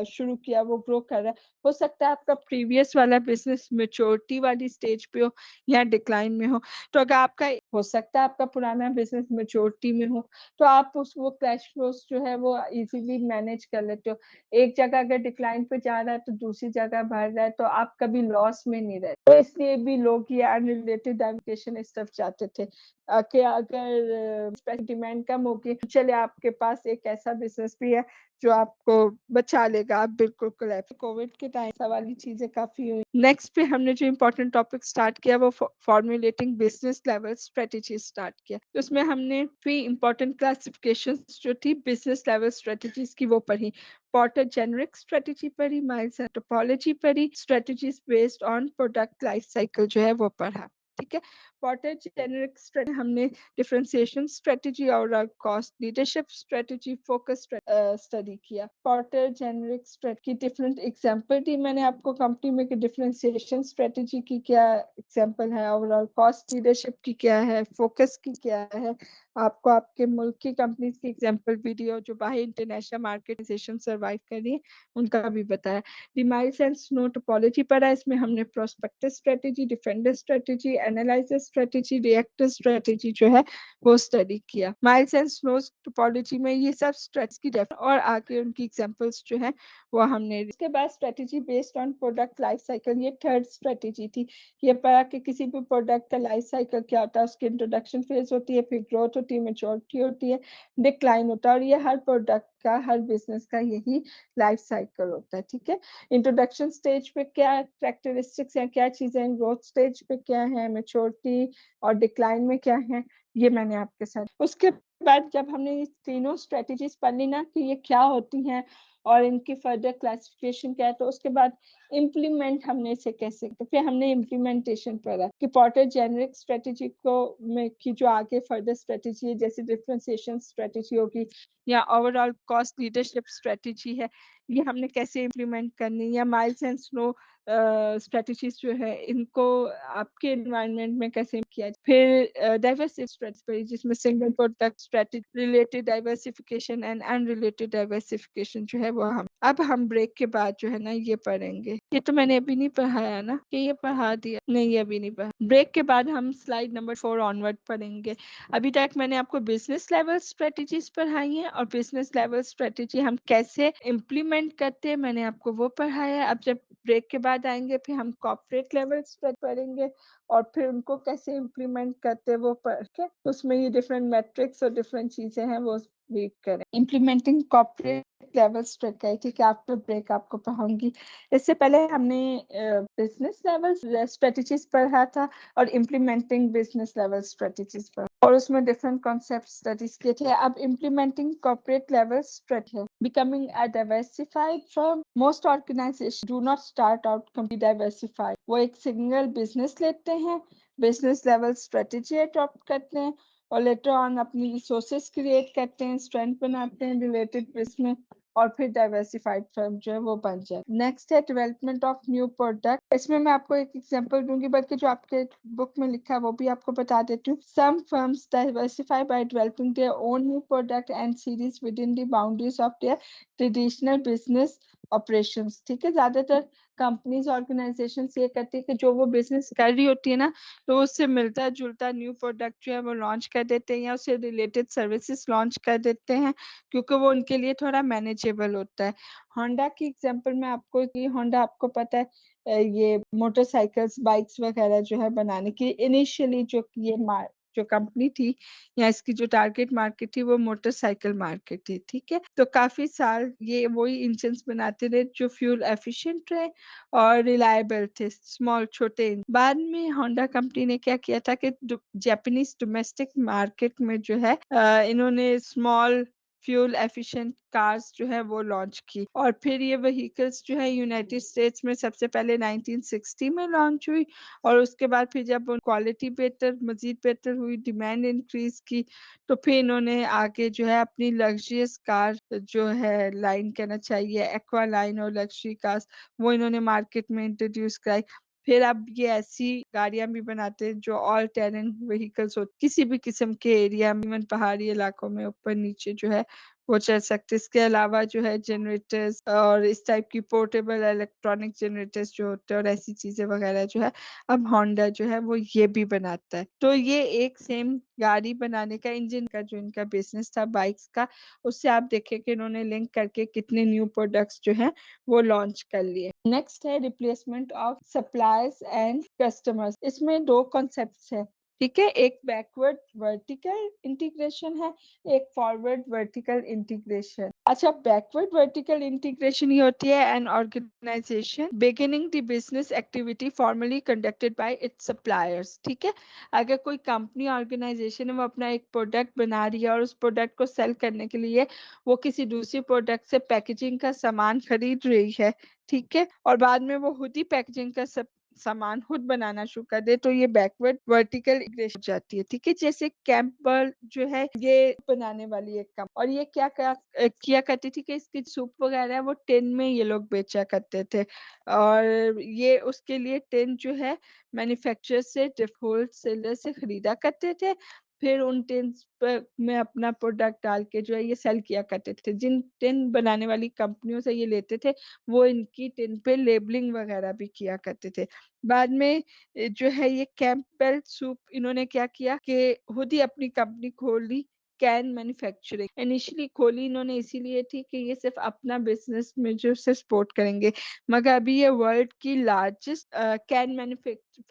शुरू किया, वो ग्रो कर रहा है, हो सकता है आपका प्रीवियस वाला बिजनेस मेच्योरिटी वाली स्टेज पे हो या डिक्लाइन में हो। तो अगर आपका हो सकता है आपका पुराना बिजनेस मेच्योरिटी में हो, तो आप उस वो कैश फ्लोस जो है वो इजीली मैनेज कर लेते हो। एक जगह अगर डिक्लाइन पे जा रहा है तो दूसरी जगह बढ़ रहा है, तो आप कभी लॉस में नहीं रहते। तो इसलिए भी लोग ये अनरिलेटेड डाइवर्सिफिकेशन इस तरफ जाते थे कि अगर डिमांड कम होगी, चले आपके पास एक ऐसा बिजनेस भी है जो आपको बचा लेगा, आप बिल्कुल कोलैप्स। कोविड के टाइम वाली चीजें काफी हुई। नेक्स्ट पे हमने जो इम्पोर्टेंट टॉपिक स्टार्ट किया वो formulating business level strategy start किया। तो उसमें हमने 3 इम्पोर्टेंट क्लासिफिकेशंस जो थी बिजनेस लेवल स्ट्रेटेजीज की वो पढ़ी। पॉटर जेनरिक स्ट्रेटेजी पढ़ी, माइल्स एंड टोपोलॉजी पढ़ी, strategies based on product life cycle जो है वो पढ़ा। ठीक है, पॉटर जेनरिक स्ट्रेटेजी हमने डिफरेंशिएशन स्ट्रेटेजी और cost leadership strategy focus study किया। पॉटर जेनरिक स्ट्रेटेजी की डिफरेंट एग्जांपल दी मैंने आपको कंपनी में कि डिफरेंशिएशन स्ट्रेटेजी की क्या एग्जांपल है, ओवरऑल कॉस्ट लीडरशिप की क्या है, फोकस की क्या है। आपको आपके मुल्क की कंपनीज की एग्जांपल वीडियो जो बाहर इंटरनेशनल मार्केटाइजेशन सर्वाइव कर रही है उनका भी बताया। डिमाइल्स एंड स्नो टोपोलॉजी पढ़ा, इसमें हमने prospective strategy, defender strategy, analyser strategy, reactor strategy जो है वो स्टडी किया। माइल्स एंड स्नो टोपोलॉजी में ये सब स्ट्रेटजी की और आगे उनकी एग्जांपल्स जो है वो हमने। इसके बाद strategy based on product life cycle, ये थर्ड स्ट्रेटेजी थी। ये पढ़ा कि किसी भी प्रोडक्ट का लाइफ साइकिल क्या होता है, उसकी इंट्रोडक्शन फेज होती है, फिर ग्रोथ होती है, मैच्योरिटी होती है, डिक्लाइन होता है, और ये हर प्रोडक्ट का, हर बिजनेस का यही लाइफ साइकिल होता है। ठीक है, इंट्रोडक्शन स्टेज पे क्या कैरेक्टरिस्टिक्स हैं, क्या चीजें, ग्रोथ स्टेज पे क्या है, मैच्योरिटी और डिक्लाइन में क्या है, ये मैंने आपके साथ। उसके बाद जब हमने ये तीनों स्ट्रेटेजीज पढ़ ली ना कि ये क्या होती हैं और इनकी फर्दर क्लासिफिकेशन क्या है, तो उसके बाद इम्प्लीमेंट हमने इसे कैसे, तो फिर हमने इम्प्लीमेंटेशन पढ़ा कि पॉटर जेनरिक स्ट्रेटेजी को में की जो आगे फर्दर स्ट्रेटेजी है, जैसे डिफरेंशिएशन स्ट्रेटेजी होगी या ओवरऑल कॉस्ट लीडरशिप स्ट्रेटेजी है, ये हमने कैसे इम्प्लीमेंट करनी, या माइल्स एंड स्नो स्ट्रेटेजीज जो है इनको आपके एनवायरनमेंट में कैसे किया। फिर डाइवर्सिटी स्ट्रेटेजी जिसमें single product strategy, related diversification and unrelated diversification जो है वो हम ब्रेक के बाद जो है ना ये पढ़ेंगे। ये तो मैंने अभी नहीं पढ़ाया ना, कि ये पढ़ा दिया नहीं, ये अभी नहीं पढ़ा। ब्रेक के बाद हम स्लाइड नंबर 4 ऑनवर्ड पढ़ेंगे। अभी तक मैंने आपको बिजनेस लेवल स्ट्रेटेजीज पढ़ाई हैं और बिजनेस लेवल स्ट्रेटेजी हम कैसे इम्प्लीमेंट करते हैं मैंने आपको वो पढ़ाया है। अब जब ब्रेक के बाद आएंगे फिर हम कॉर्पोरेट लेवल स्ट्रेट पढ़ेंगे और फिर उनको कैसे इम्प्लीमेंट करते हैं वो पढ़ के उसमें ये डिफरेंट मैट्रिक्स और डिफरेंट चीजें हैं वो रीड करें। इम्प्लीमेंटिंग कॉर्पोरेट लेवल स्ट्रेटेजी के आफ्टर ब्रेक आपको पढ़ाऊंगी। इससे पहले हमने बिजनेस लेवल स्ट्रेटेजीज पढ़ा था और इम्प्लीमेंटिंग बिजनेस लेवल स्ट्रेटेजीज पढ़ा, और उसमें डिफरेंट कॉन्सेप्ट स्टडीज किए थे। अब implementing corporate level strategy, becoming a diversified firm. Most organizations do not start out completely diversified. वो एक सिंगल बिजनेस लेते हैं, बिजनेस लेवल स्ट्रेटेजी अडॉप्ट करते हैं और लेटर ऑन अपनी रिसोर्सेज क्रिएट करते हैं, स्ट्रेंथ बनाते हैं रिलेटेड बिजनेस, और फिर डाइवर्सिफाइड फर्म जो है वो बन जाए। नेक्स्ट है डेवलपमेंट ऑफ न्यू प्रोडक्ट। इसमें मैं आपको एक एग्जांपल दूंगी, बल्कि जो आपके बुक में लिखा है वो भी आपको बता देती हूँ। Some firms diversify by developing their own new product and series within the boundaries of their traditional business operations. ठीक है, ज्यादातर कंपनीज ऑर्गेनाइजेशन ये करती है कि जो वो बिजनेस कर रही होती है ना, तो उससे मिलता जुलता न्यू प्रोडक्ट जो है वो लॉन्च कर देते हैं या उससे रिलेटेड सर्विसेज लॉन्च कर देते हैं, क्योंकि वो उनके लिए थोड़ा मैनेजेबल होता है। होंडा की एग्जांपल में आपको, कि होंडा आपको पता है ये मोटरसाइकिल्स, बाइक्स वगैरह जो है बनाने की इनिशियली जो ये जो कंपनी थी या इसकी जो टारगेट मार्केट थी वो मोटरसाइकिल मार्केट थी, ठीक है? तो काफ़ी साल ये वही इंजन्स बनाते रहे जो फ्यूल एफिशिएंट रहे और रिलायबल थे, स्मॉल छोटे। बाद में होंडा कंपनी ने क्या किया था कि जापानीज़ डोमेस्टिक मार्केट में जो है इन्होंने स्मॉल फ्यूल एफिशिएंट कार्स जो है वो लॉन्च की और फिर ये व्हीकल्स जो है यूनाइटेड स्टेट्स में सबसे पहले 1960 में लॉन्च हुई और उसके बाद फिर जब क्वालिटी बेहतर मज़ीद बेहतर हुई, डिमांड इंक्रीज़ की, तो फिर इन्होंने आगे जो है अपनी लग्ज़रियस कार जो है लाइन कहना चाहिए एक्वा लाइन और लग्ज़री कार्स वो इन्होंने मार्केट में इंट्रोड्यूस कराई। फिर अब ये ऐसी गाड़ियाँ भी बनाते हैं जो ऑल टेरेन व्हीकल्स हो किसी भी किस्म के एरिया में इवन पहाड़ी इलाकों में ऊपर-नीचे जो है वो चल सकते हैं। इसके अलावा जो है जनरेटर्स और इस टाइप की पोर्टेबल इलेक्ट्रॉनिक जनरेटर्स जो होते हैं और ऐसी चीज़ें वगैरह जो है अब होंडा जो है वो ये भी बनाता है। तो ये एक सेम गाड़ी बनाने का इंजन का जो इनका बिज़नेस था बाइक्स का, उससे आप देखें कि इन्होंने लिंक करके कितने न्यू प्रोडक्ट्स जो हैं वो लॉन्च कर लिए। नेक्स्ट है replacement of suppliers and customers. इसमें 2 कॉन्सेप्ट्स हैं, ठीक है? एक बैकवर्ड वर्टिकल इंटीग्रेशन है, एक फॉरवर्ड वर्टिकल इंटीग्रेशन। अच्छा बैकवर्ड वर्टिकल इंटीग्रेशन ये होती है an organisation beginning the business activity formerly conducted by its suppliers, ठीक है? अगर कोई कंपनी ऑर्गेनाइजेशन है वो अपना एक प्रोडक्ट बना रही है और उस प्रोडक्ट को सेल करने के लिए वो किसी दूसरी प्रोडक्ट से पैकेजिंग का सामान खरीद रही है, ठीक है? और बाद में वो खुद ही पैकेजिंग का सब सामान खुद बनाना शुरू कर दे तो ये बैकवर्ड वर्टिकल इंटीग्रेशन हो जाती है, ठीक है? जैसे कैंपबेल जो है ये बनाने वाली एक कंपनी और ये किया करती थी कि इसकी सूप वगैरह है वो टिन में ये लोग बेचा करते थे और ये उसके लिए टिन जो है मैन्युफैक्चरर से होलसेलर से खरीदा करते थे। फिर उन टिन्स पर में अपना प्रोडक्ट डाल के जो है ये सेल किया करते थे। जिन टिन बनाने वाली कंपनियों से ये लेते थे, वो इनकी टिन पे लेबलिंग वगैरह भी किया करते थे। बाद में जो है ये कैंपबेल सूप इन्होंने क्या किया कि खुद ही अपनी कंपनी खोल ली कैन मैन्युफैक्चरिंग। इनिशियली खोली इन्होंने इसीलिए थी कि ये सिर्फ़ अपना बिज़नेस में जो से सपोर्ट करेंगे। मगर अभी ये वर्ल्ड की लार्जेस्ट कैन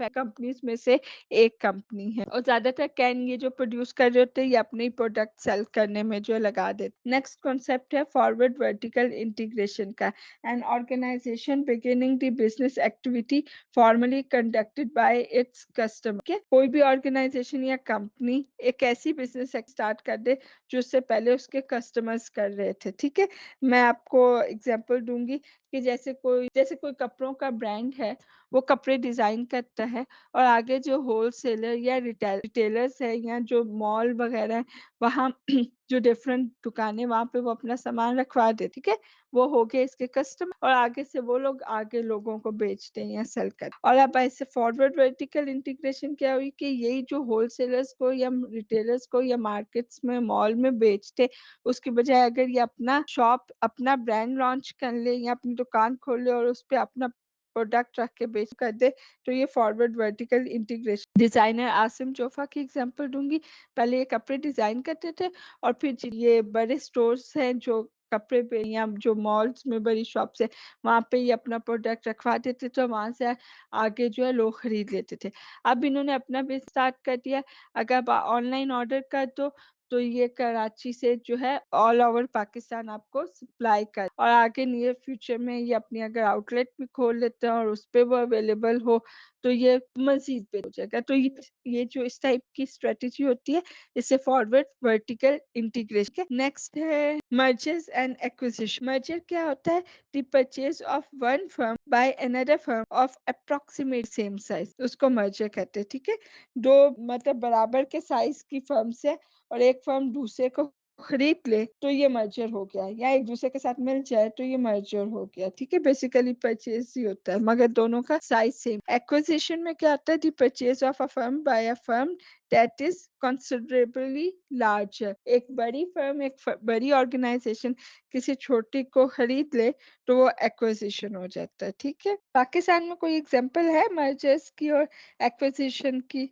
कंपनीज़ में से एक कंपनी है और ज़्यादातर कैन ये जो प्रोड्यूस कर रहे होते हैं, ये अपने ही प्रोडक्ट सेल करने में जो है लगा देते। नेक्स्ट कॉन्सेप्ट है फॉरवर्ड वर्टिकल इंटीग्रेशन का। An organisation beginning the business activity formerly conducted by its customer, ठीक है? कोई भी ऑर्गेनाइजेशन या कंपनी एक ऐसी बिज़नेस स्टार्ट कर दे, जो उससे पहले उसके कस्टमर्स कर रहे थे, ठीक है? मैं आपको एग्ज़ाम्पल दूँगी कि जैसे कोई कपड़ों का ब्रांड है, वो कपड़े डिज़ाइन करता है और आगे जो होलसेलर या रिटेलर्स है या जो मॉल वगैरह है, वहाँ जो डिफरेंट दुकानें वहाँ पे वो अपना सामान रखवा दे, ठीक है? वो हो गए इसके कस्टमर और आगे से वो लोग आगे लोगों को बेचते हैं या सेल करते हैं। और अब ऐसे फॉरवर्ड वर्टिकल इंटीग्रेशन क्या हुई कि यही जो होलसेलर्स को या रिटेलर्स को या मार्केट्स में मॉल में बेचते, उसकी बजाय अगर ये अपना शॉप, अपना ब्रांड लॉन्च कर ले या अपनी दुकान खोल ले और उसपे अपना प्रोडक्ट रख के बेच कर दे, तो ये forward vertical integration. Designer Asim Jofa की एग्ज़ाम्पल दूँगी। पहले ये कपड़े डिज़ाइन करते थे और फिर ये बड़े स्टोर्स हैं जो कपड़े पे या जो मॉल्स में बड़ी शॉप्स है, वहाँ पे ये अपना प्रोडक्ट रखवा देते थे, वहाँ से आगे जो है लोग खरीद लेते थे। अब इन्होंने अपना भी स्टार्ट कर दिया। अगर आप ऑनलाइन ऑर्डर कर दो, तो ये कराची से जो है ऑल ओवर पाकिस्तान आपको सप्लाई कर और आगे नियर फ्यूचर में ये अपनी अगर आउटलेट भी खोल लेते हैं और उसपे वो अवेलेबल हो, तो ये मज़ीद बेहतर हो जाएगा। तो ये जो इस टाइप की स्ट्रैटेजी होती है, इसे फॉरवर्ड वर्टिकल इंटीग्रेशन के नेक्स्ट है मर्जर्स एंड एक्विजिशन। मर्जर क्या होता है? The purchase of one firm by another firm of approximate same size, उसको मर्जर कहते हैं, ठीक है? 2 मतलब बराबर के साइज की फर्म से और एक फर्म दूसरे को खरीद ले तो ये मर्जर हो गया या एक दूसरे के साथ मिल जाए तो ये मर्जर हो गया, ठीक है? बेसिकली परचेज ही होता है मगर दोनों का साइज सेम। एक्विजिशन में क्या होता है? The purchase of a firm bye a firm that is considerably larger. एक बड़ी फर्म बड़ी ऑर्गेनाइजेशन किसी छोटी को खरीद ले तो वो एक्विजिशन हो जाता है, ठीक है? पाकिस्तान में कोई एग्जांपल है मर्जर्स की और एक्विजिशन की?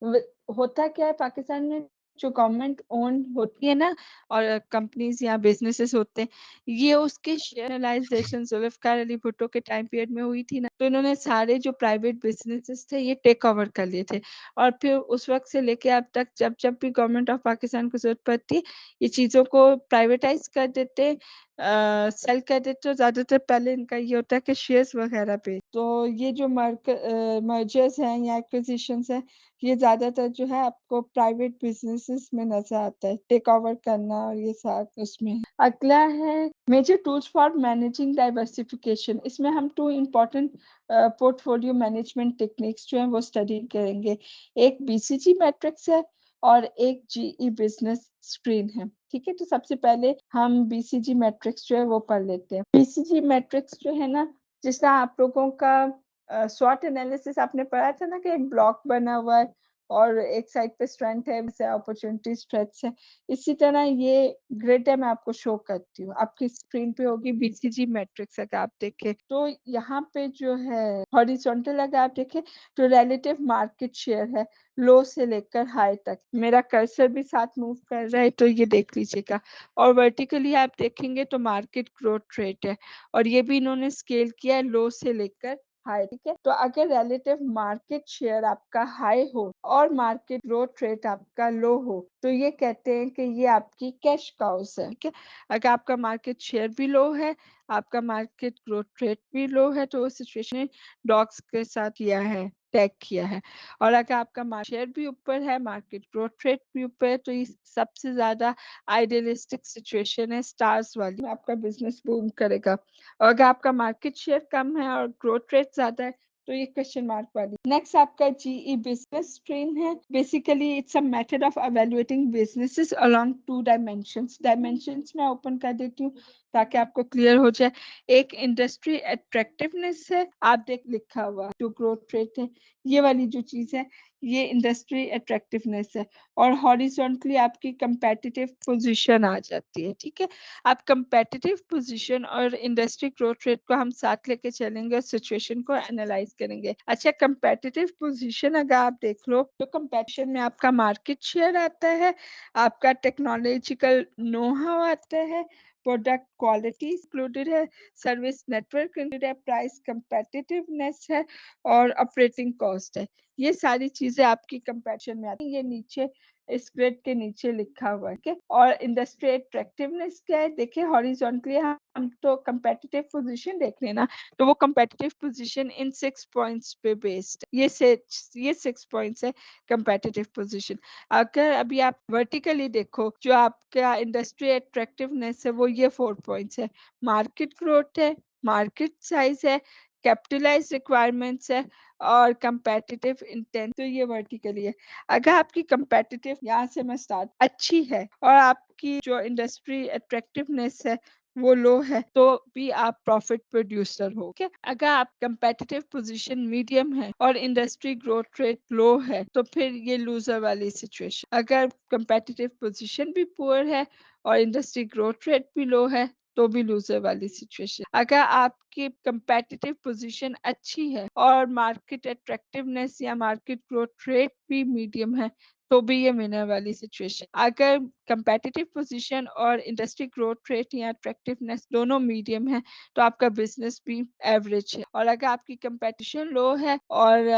होता क्या है पाकिस्तान में जो गवर्नमेंट ओन होती है ना और कंपनीज या बिजनेसेस होते हैं, ये उसके शेयरलाइजेशन जुल्फिकार अली भुट्टो के टाइम पीरियड में हुई थी ना, तो इन्होंने सारे जो प्राइवेट बिजनेसेस थे ये टेक ओवर कर लिए थे। और फिर उस वक्त से लेके अब तक जब जब भी गवर्नमेंट ऑफ पाकिस्तान को जरूरत पड़ती है, ये चीजों को प्राइवेटाइज कर देते, सेल कर देते। तो ज्यादातर पहले इनका ये होता है कि शेयर्स वगैरह पे, तो ये जो मर्जर्स हैं या एक्विजिशंस हैं, ये ज्यादातर जो है आपको प्राइवेट बिजनेसेस में नजर आता है, टेक ओवर करना और ये साथ उसमें। अगला है major tools for managing diversification. इसमें हम two important portfolio management techniques जो है वो स्टडी करेंगे। एक बीसीजी मैट्रिक्स है और एक जीई बिजनेस स्क्रीन है। ठीक है, तो सबसे पहले हम बीसीजी मैट्रिक्स जो है वो पढ़ लेते हैं। बीसीजी मैट्रिक्स जो है ना, जिसका आप लोगों का स्वॉट एनालिसिस आपने पढ़ा था ना कि एक ब्लॉक बना हुआ है और एक साइड पे स्ट्रेंथ है, जैसे अपॉर्चुनिटी थ्रेट्स है, इसी तरह ये ग्रिड है, मैं आपको शो करती हूँ। आपकी स्क्रीन पे होगी बीसीजी मैट्रिक्स। अगर आप देखें तो यहाँ पे जो है हॉरिजॉन्टल अगर आप देखें तो रिलेटिव मार्केट शेयर है, लो से लेकर हाई तक। मेरा कर्सर भी साथ मूव कर रहा है तो ये देख लीजिएगा। और वर्टिकली आप देखेंगे तो मार्केट ग्रोथ रेट है, और ये भी इन्होंने स्केल किया है लो से लेकर हाई। ठीक है, तो अगर रिलेटिव मार्केट शेयर आपका हाई हो और मार्केट ग्रोथ रेट आपका लो हो, तो ये कहते हैं कि ये आपकी कैश काउस है। ठीक है, अगर आपका मार्केट शेयर भी लो है, आपका मार्केट ग्रोथ रेट भी लो है, तो उस सिचुएशन में डॉग्स के साथ किया है, टैग किया है। और अगर आपका मार्केट शेयर भी ऊपर है, मार्केट ग्रोथ रेट भी ऊपर है, तो ये सबसे ज्यादा आइडियलिस्टिक सिचुएशन है, स्टार्स वाली, आपका बिजनेस बूम करेगा। और अगर आपका मार्केट शेयर कम है और ग्रोथ रेट ज्यादा है, तो ये क्वेश्चन मार्क वाली। नेक्स्ट आपका जीई बिजनेस स्ट्रीम है। Basically it's a method of evaluating businesses along to dimensions. Dimensions मैं ओपन कर देती हूँ ताकि आपको क्लियर हो जाए। एक इंडस्ट्री अट्रैक्टिवनेस है, आप देख लिखा हुआ जो ग्रोथ रेट है, ये वाली जो चीज है ये इंडस्ट्री अट्रैक्टिवनेस है। और हॉरिजॉन्टली आपकी कंपेटिटिव पोजीशन आ जाती है। ठीक है, आप कंपेटिटिव पोजीशन और इंडस्ट्री ग्रोथ रेट को हम साथ लेके चलेंगे और सिचुएशन को एनालाइज करेंगे। अच्छा, कंपेटिटिव पोजीशन अगर आप देख लो तो कंपेटिशन में आपका मार्केट शेयर आता है, आपका टेक्नोलॉजिकल नो हाउ आता है, प्रोडक्ट क्वालिटी इंक्लूडेड है, सर्विस नेटवर्क इंक्लूडेड है, प्राइस कंपेटिटिवनेस है और ऑपरेटिंग कॉस्ट है। ये सारी चीजें आपकी कंपेटिशन में आती है। ये नीचे इस ग्रेड के नीचे लिखा हुआ है। ठीक है, और इंडस्ट्री अट्रैक्टिवनेस क्या है, देखिए हॉरिजॉन्टली हम तो कंपेटिटिव पोजीशन देख लेना, तो वो कंपेटिटिव पोजीशन इन 6 पॉइंट्स पे बेस्ड है। ये 6 पॉइंट्स है कंपेटिटिव पोजीशन। अगर अभी आप वर्टिकली देखो, जो आपका इंडस्ट्री अट्रैक्टिवनेस है वो ये 4 पॉइंट्स है। मार्केट ग्रोथ है, मार्केट साइज है, कैपिटलाइज रिक्वायरमेंट्स है और कंपेटिटिव इंटेंट, तो ये वर्टिकली है। अगर आपकी कंपेटिटिव, यहाँ से मैं स्टार्ट, अच्छी है और आपकी जो इंडस्ट्री अट्रैक्टिवनेस है वो लो है, तो भी आप प्रॉफिट प्रोड्यूसर हो। okay? अगर आप कंपेटिटिव पोजीशन मीडियम है और इंडस्ट्री ग्रोथ रेट लो है, तो फिर ये लूजर वाली सिचुएशन। अगर कंपेटिटिव पोजीशन भी पुअर है और इंडस्ट्री ग्रोथ रेट भी लो है, तो भी लूजर वाली सिचुएशन। अगर आपकी कंपेटिटिव पोजीशन अच्छी है और मार्केट अट्रैक्टिवनेस या मार्केट ग्रोथ रेट भी मीडियम है, तो भी ये विनर वाली सिचुएशन। अगर कंपेटिटिव पोजीशन और इंडस्ट्री ग्रोथ रेट या अट्रैक्टिवनेस दोनों मीडियम है, तो आपका बिजनेस भी एवरेज है। और अगर आपकी कंपटीशन लो है और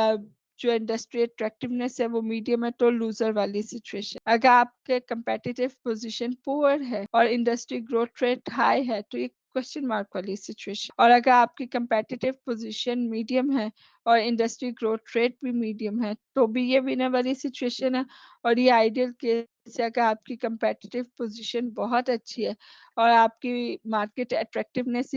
जो इंडस्ट्री अट्रैक्टिवनेस है वो मीडियम है, तो लूजर वाली सिचुएशन। अगर आपके कंपेटिटिव पोजीशन पुअर है और इंडस्ट्री ग्रोथ रेट हाई है, तो ये क्वेश्चन मार्क वाली सिचुएशन। और अगर आपकी कंपेटिटिव पोजीशन मीडियम है और इंडस्ट्री ग्रोथ रेट भी मीडियम है, तो भी ये विनर वाली सिचुएशन है। और ये आइडियल केस है अगर आपकी कंपेटिटिव पोजीशन बहुत अच्छी है और आपकी मार्केट अट्रैक्टिवनेस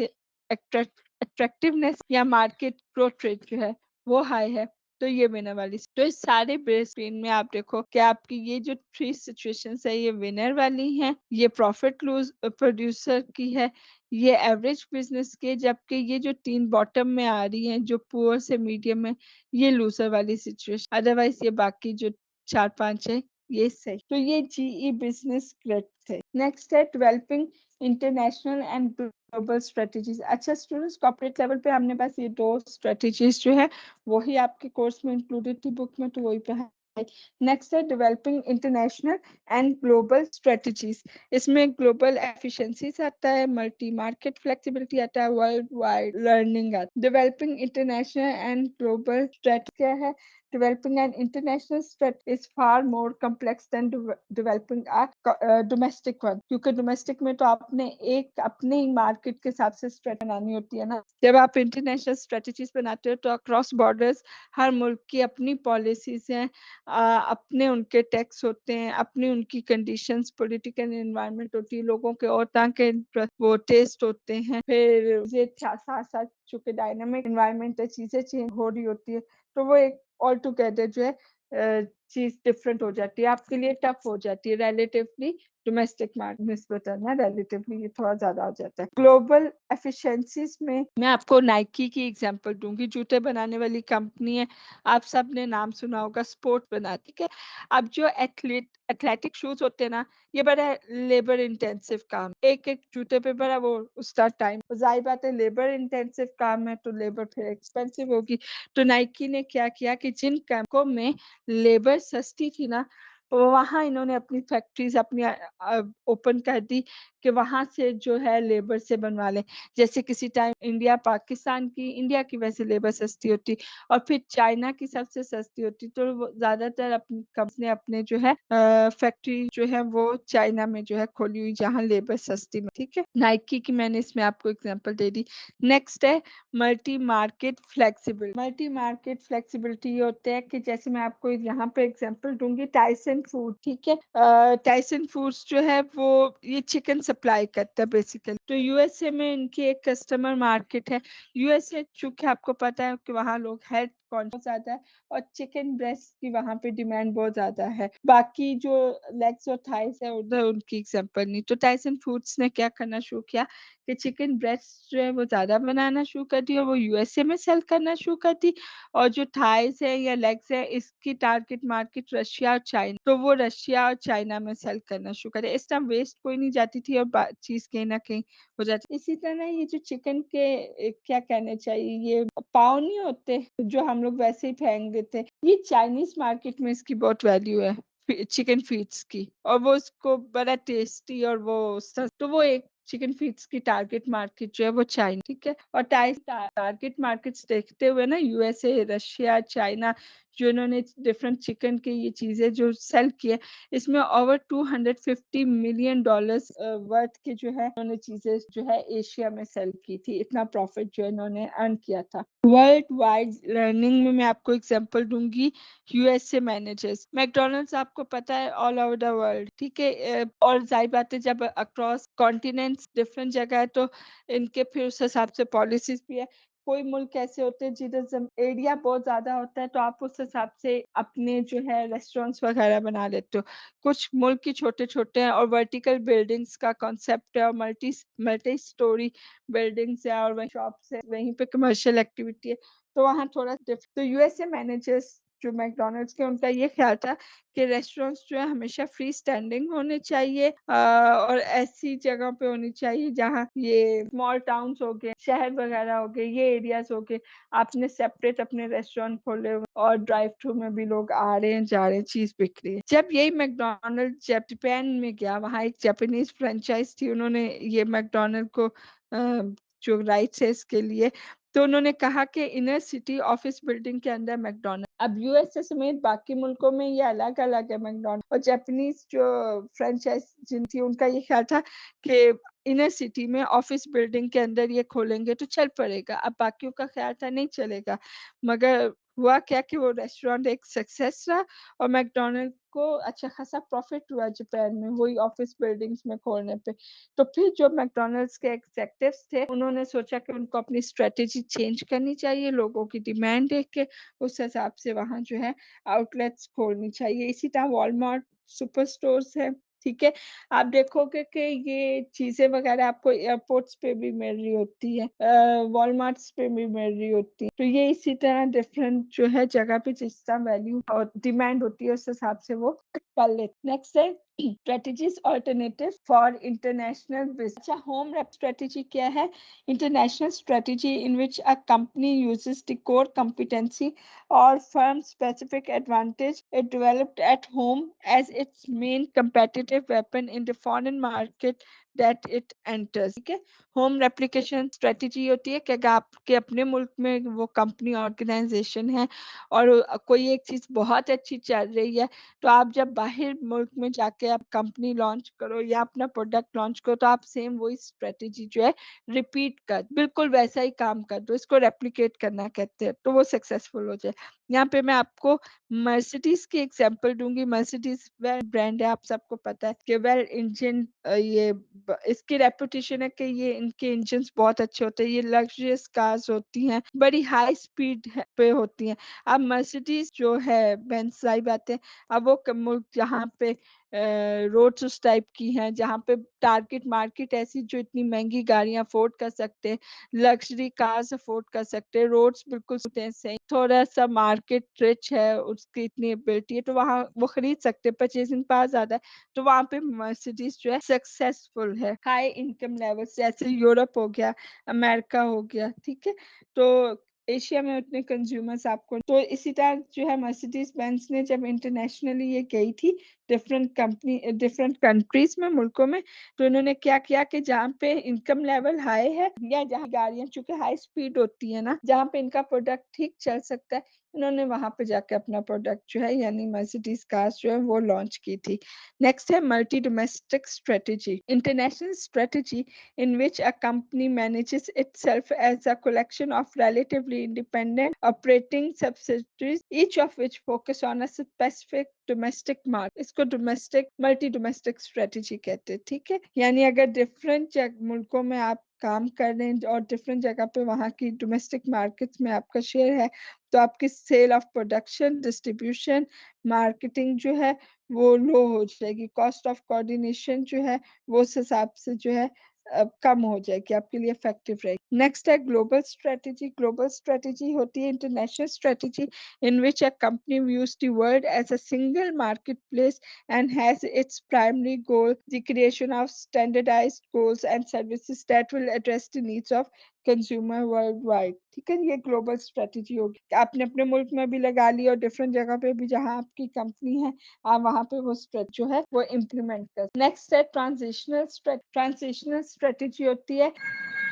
या मार्केट ग्रोथ रेट जो है वो हाई है, तो ये विनर वाली। तो इस सारे बेस स्क्रीन में आप देखो कि आपकी ये जो 3 सिचुएशंस है ये विनर वाली हैं, ये प्रॉफिट लूज प्रोड्यूसर की है, ये एवरेज बिजनेस के, जबकि ये जो 3 बॉटम में आ रही हैं जो पुअर से मीडियम है, ये लूजर वाली सिचुएशन। अदरवाइज ये बाकी जो 4 5 है ये सही। तो ये जीई बिजनेस ग्रेड थे। नेक्स्ट है developing international and global strategies. अच्छा स्टूडेंट्स, कॉर्पोरेट लेवल पे हमने बस ये 2 स्ट्रेटेजीज जो है वही आपके कोर्स में इंक्लूडेड थी बुक में, तो वही पे है। नेक्स्ट है developing international and global strategies. इसमें ग्लोबल एफिशिएंसीज आता है, मल्टी मार्केट फ्लेक्सिबिलिटी आता है, वर्ल्ड वाइड लर्निंग आता है। Developing international and global straight क्या है? Developing an international strategy is far more complex than developing a domestic one, क्योंकि डोमेस्टिक में तो आपने एक अपने ही मार्केट के हिसाब से स्ट्रेट बनानी होती है ना। जब आप इंटरनेशनल स्ट्रेटजीज बनाते हो तो अक्रॉस बॉर्डर्स हर मुल्क की अपनी पॉलिसीज हैं, अपने उनके टैक्स होते हैं, अपनी उनकी कंडीशंस, पॉलिटिकल एनवायरनमेंट होती है, लोगों के और तरह के वो टेस्ट होते हैं। फिर ये साथ साथ चूंकि डायनामिक एनवायरनमेंट है, चीजें चेंज हो रही होती है, तो वो एक ऑल टुगेदर जो है चीज डिफरेंट हो जाती है, आपके लिए टफ हो जाती है रिलेटिवली। डोमेस्टिक मार्केट निस्बतन है रिलेटिवली ये थोड़ा ज्यादा हो जाता है। ग्लोबल एफिशिएंसीज में मैं आपको नाइकी की एग्जांपल दूंगी, जूते बनाने वाली कंपनी है, आप सब ने नाम सुना होगा, स्पोर्ट बनाती है। अब जो एथलेटिक शूज होते हैं ना, ये बड़ा लेबर इंटेंसिव काम, एक एक जूते पे बड़ा वो उसका टाइम, जाहिर बात है लेबर इंटेंसिव काम है तो लेबर फिर एक्सपेंसिव होगी। तो नाइकी ने क्या किया कि जिन कैंपों में लेबर सस्ती थी ना, वहां इन्होंने अपनी फैक्ट्रीज अपनी ओपन कर दी कि वहां से जो है लेबर से बनवा ले। जैसे किसी टाइम इंडिया पाकिस्तान की, इंडिया की वैसे लेबर सस्ती होती और फिर चाइना की सबसे सस्ती होती, तो ज्यादातर अपनी कंपनी अपने जो है फैक्ट्री जो है वो चाइना में जो है खोली हुई, जहाँ लेबर सस्ती में। ठीक है, नाइकी की मैंने इसमें आपको एग्जांपल दे दी। नेक्स्ट है multi market flexibility. Multi market flexibility ये होता है कि जैसे मैं आपको यहाँ पे एग्जांपल दूंगी, टाइसन फूड। ठीक है, टाइसन फूड्स जो है वो ये चिकन सप्लाई करता है बेसिकली। तो यूएसए में इनकी एक कस्टमर मार्केट है। यूएसए चूंकि आपको पता है कि वहाँ लोग हेल्थ कॉन्शियस ज्यादा है और चिकन ब्रेस्ट की वहाँ पे डिमांड बहुत ज्यादा है। बाकी जो लेग्स और थाइस है उधर उनकी एग्जांपल नहीं। तो टाइसन फूड्स ने क्या करना शुरू किया कि चिकन ब्रेस्ट जो है वो ज्यादा बनाना शुरू कर दी और वो यूएसए में सेल करना शुरू कर दी। और जो थाइस है या लेग्स है, इसकी टारगेट मार्केट रशिया और चाइना, तो वो रशिया और चाइना में सेल करना शुरू करे। इस टाइम वेस्ट कोई नहीं जाती थी और चीज कहीं ना कहीं हो जाती। इसी तरह ये जो चिकन के क्या कहने चाहिए, ये पाव नहीं होते जो हम लोग वैसे ही फेंक देते, ये चाइनीज मार्केट में इसकी बहुत वैल्यू है चिकन फीड्स की, और वो उसको बड़ा टेस्टी और वो तो वो एक चिकन फीड्स की टारगेट मार्केट जो है वो चाइना। ठीक है, और टारगेट मार्केट्स देखते हुए ना यूएसए, रशिया, चाइना, जो इन्होंने डिफरेंट चिकन के ये चीजें जो सेल किए, इसमें ओवर $250 मिलियन वर्थ के जो है इन्होंने चीजें जो है एशिया में सेल की थी। इतना प्रॉफिट जो इन्होंने अर्न किया था। वर्ल्ड वाइड लर्निंग में मैं आपको एग्जांपल दूंगी, यूएसए मैनेजर्स। मैकडोनल्ड्स आपको पता है ऑल ओवर द वर्ल्ड। ठीक है, और जाहिर बात है जब अक्रॉस कॉन्टिनेंट्स डिफरेंट जगह है तो इनके फिर उस हिसाब से पॉलिसीज भी है। कोई मुल्क ऐसे होते हैं जिधर एरिया बहुत ज्यादा होता है तो आप उस हिसाब से अपने जो है रेस्टोरेंट्स वगैरह बना लेते हो। कुछ मुल्क की छोटे छोटे हैं और वर्टिकल बिल्डिंग्स का कॉन्सेप्ट है और मल्टी मल्टी स्टोरी बिल्डिंग्स है और वही शॉप्स है, वहीं पे कमर्शियल एक्टिविटी है, तो वहाँ थोड़ा तो यूएसए मैनेजर्स जो मैकडोनल्ड्स के, उनका ये ख्याल था कि रेस्टोरेंट्स जो है हमेशा फ्री स्टैंडिंग होने चाहिए और ऐसी जगह पे होनी चाहिए जहाँ ये स्मॉल टाउन्स हो गए, शहर वगैरह हो गए, ये एरियाज हो गए, आपने सेपरेट अपने रेस्टोरेंट खोले हुए और ड्राइव थ्रू में भी लोग आ रहे हैं जा रहे हैं, चीज बिक रही है। जब यही मैकडोनल्ड जापान में गया, वहाँ एक जापानीज फ्रेंचाइज थी, उन्होंने ये मैकडोनल्ड को जो राइट्स है इसके लिए, तो उन्होंने कहा कि इनर सिटी ऑफिस बिल्डिंग के अंदर मैकडोनल्ड। अब यूएसए समेत बाकी मुल्कों में ये अलग अलग है मैकडोनल्ड, और जापानीज जो फ्रेंचाइज जिन थी उनका ये ख्याल था कि इनर सिटी में ऑफिस बिल्डिंग के अंदर ये खोलेंगे तो चल पड़ेगा। अब बाकियों का ख्याल था नहीं चलेगा, मगर हुआ क्या कि वो रेस्टोरेंट एक सक्सेस रहा और मैकडोनल्ड को अच्छा खासा प्रॉफिट हुआ जापान में वही ऑफिस बिल्डिंग्स में खोलने पे। तो फिर जो मैकडोनल्ड्स के एग्जेक्टिव्स थे, उन्होंने सोचा कि उनको अपनी स्ट्रेटेजी चेंज करनी चाहिए, लोगों की डिमांड देख के उस हिसाब से वहां जो है आउटलेट्स खोलनी चाहिए। इसी तरह वॉलमार्ट सुपर स्टोर्स है। ठीक है, आप देखोगे कि ये चीजें वगैरह आपको एयरपोर्ट्स पे भी मिल रही होती है, वॉलमार्ट्स पे भी मिल रही होती है। तो ये इसी तरह डिफरेंट जो है जगह पे जिस तरह वैल्यू और डिमांड होती है उस हिसाब से वो कर लेते। नेक्स्ट है strategies alternative for international business. अच्छा, home rep strategy क्या है? International strategy in which a company uses the core competency or firm specific advantage it developed at home as its main competitive weapon in the foreign market that it enters. ठीक है, होम रेप्लिकेशन स्ट्रेटेजी होती है कि अगर आपके अपने मुल्क में वो कंपनी ऑर्गेनाइजेशन है और कोई एक चीज बहुत अच्छी चल रही है, तो आप जब बाहर मुल्क में जाके आप कंपनी लॉन्च करो या अपना प्रोडक्ट लॉन्च करो, तो आप सेम वही स्ट्रेटेजी जो है रिपीट कर, बिल्कुल वैसा ही काम कर दो, इसको रेप्लिकेट करना कहते हैं, तो वो सक्सेसफुल हो जाए। यहाँ पे मैं आपको मर्सिडीज की एग्जांपल दूंगी। मर्सिडीज वेल ब्रांड है, आप सबको पता है कि वेल इंजन, ये इसकी रेपुटेशन है कि ये इनके इंजन बहुत अच्छे होते हैं, ये लग्जरियस कार्स होती हैं, बड़ी हाई स्पीड पे होती हैं। अब मर्सिडीज जो है बेंज साहिब आते हैं, अब वो मुल्क जहाँ पे रोड्स उस टाइप की हैं, जहाँ पे टारगेट मार्केट ऐसी जो इतनी महंगी गाड़ियां अफोर्ड कर सकते हैं, लग्जरी कार्स अफोर्ड कर सकते हैं, रोड्स बिल्कुल सही, थोड़ा सा मार्केट रिच है, उसकी इतनी एबिलिटी है, तो वहाँ वो खरीद सकते हैं, परचेजिंग पावर ज्यादा है, तो वहाँ पे मर्सिडीज जो है सक्सेसफुल है। हाई इनकम लेवल जैसे यूरोप हो गया, अमेरिका हो गया, ठीक है, तो एशिया में उतने कंज्यूमर्स आपको, तो इसी तरह जो है मर्सिडीज बेंज ने जब इंटरनेशनली ये गई थी डिफरेंट कंट्रीज में, मुल्कों में, तो इन्होंने क्या किया कि जहाँ पे इनकम लेवल हाई है या जहाँ गाड़ियां चूंकि हाई स्पीड होती है ना, जहाँ पे इनका प्रोडक्ट ठीक चल सकता है, इन्होंने वहां पे जाके अपना प्रोडक्ट जो है यानी मर्सिडीज कार्स जो है वो लॉन्च की थी। नेक्स्ट है multi domestic strategy, international strategy in which a company manages itself as a collection of relatively independent operating subsidiaries, each of which focus on a specific domestic market, इसको डोमेस्टिक मल्टी डोमेस्टिक स्ट्रेटेजी कहते हैं। ठीक है, यानी अगर डिफरेंट मुल्कों में आप काम कर रहे हैं और डिफरेंट जगह पे वहाँ की डोमेस्टिक मार्केट्स में आपका शेयर है, तो आपकी sale of production, distribution, marketing जो है वो लो हो जाएगी, कॉस्ट ऑफ कोऑर्डिनेशन जो है वो उस हिसाब से जो है कम हो जाएगी, आपके लिए इफेक्टिव रहेगी। नेक्स्ट है ग्लोबल स्ट्रेटेजी। ग्लोबल स्ट्रेटेजी होती है international strategy in which a company views the world as a single marketplace and has its primary goal the creation of standardized goals and services that will address the needs of consumer world wide. ठीक है, ये ग्लोबल स्ट्रेटेजी होगी, आपने अपने मुल्क में भी लगा ली और डिफरेंट जगह पे भी जहाँ आपकी कंपनी है, आप वहाँ पे वो स्ट्रेट जो है वो इम्प्लीमेंट कर। नेक्स्ट है ट्रांजिशनल स्ट्रेटेजी होती है।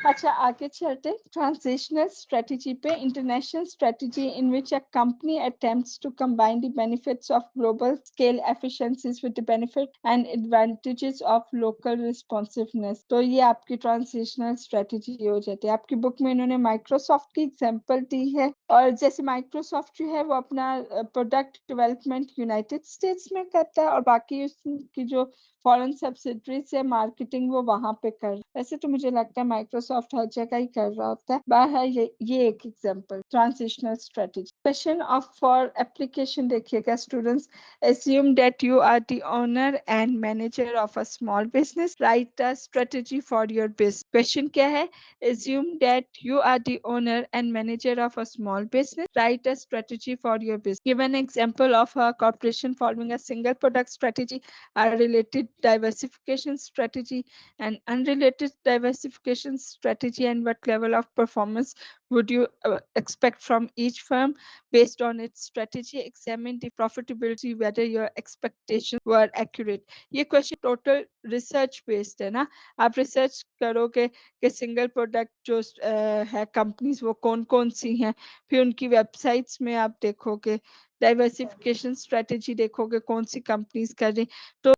अच्छा, आगे चलते ट्रांजिशनल स्ट्रेटेजी पे। International strategy in which a company attempts to combine the benefits of global scale efficiencies with the benefit and advantages of local responsiveness, तो ये आपकी ट्रांजिशनल स्ट्रेटेजी हो जाती है। आपकी बुक में इन्होंने माइक्रोसॉफ्ट की एग्जांपल दी है, और जैसे माइक्रोसॉफ्ट जो है वो अपना प्रोडक्ट डेवलपमेंट यूनाइटेड स्टेट्स में करता है और बाकी उसकी जो फॉरेन सब्सिडरीज से मार्केटिंग वो वहां पे कर, वैसे तो मुझे लगता है माइक्रोसॉफ्ट हर जगह ही कर रहा होता है, बाहर ये एक example transitional strategy. Question of for application देखिएगा students, assume that you are the owner and manager of a small business, write a strategy for your business। Question क्या है? assume that you are the owner and manager of a small business, write a strategy for your business। Give an example of a corporation following a single product strategy, a related diversification strategy, an unrelated diversification strategy, and what level of performance would you expect from each firm based on its strategy? Examine the profitability, whether your expectations were accurate। ये क्वेश्चन टोटल रिसर्च बेस्ड है ना, आप रिसर्च करोगे कि सिंगल प्रोडक्ट जो है कंपनीज वो कौन कौन सी हैं, फिर उनकी वेबसाइट्स में आप देखोगे, डाइवर्सिफिकेशन स्ट्रेटेजी देखोगे कौन सी कंपनीज कर रही, तो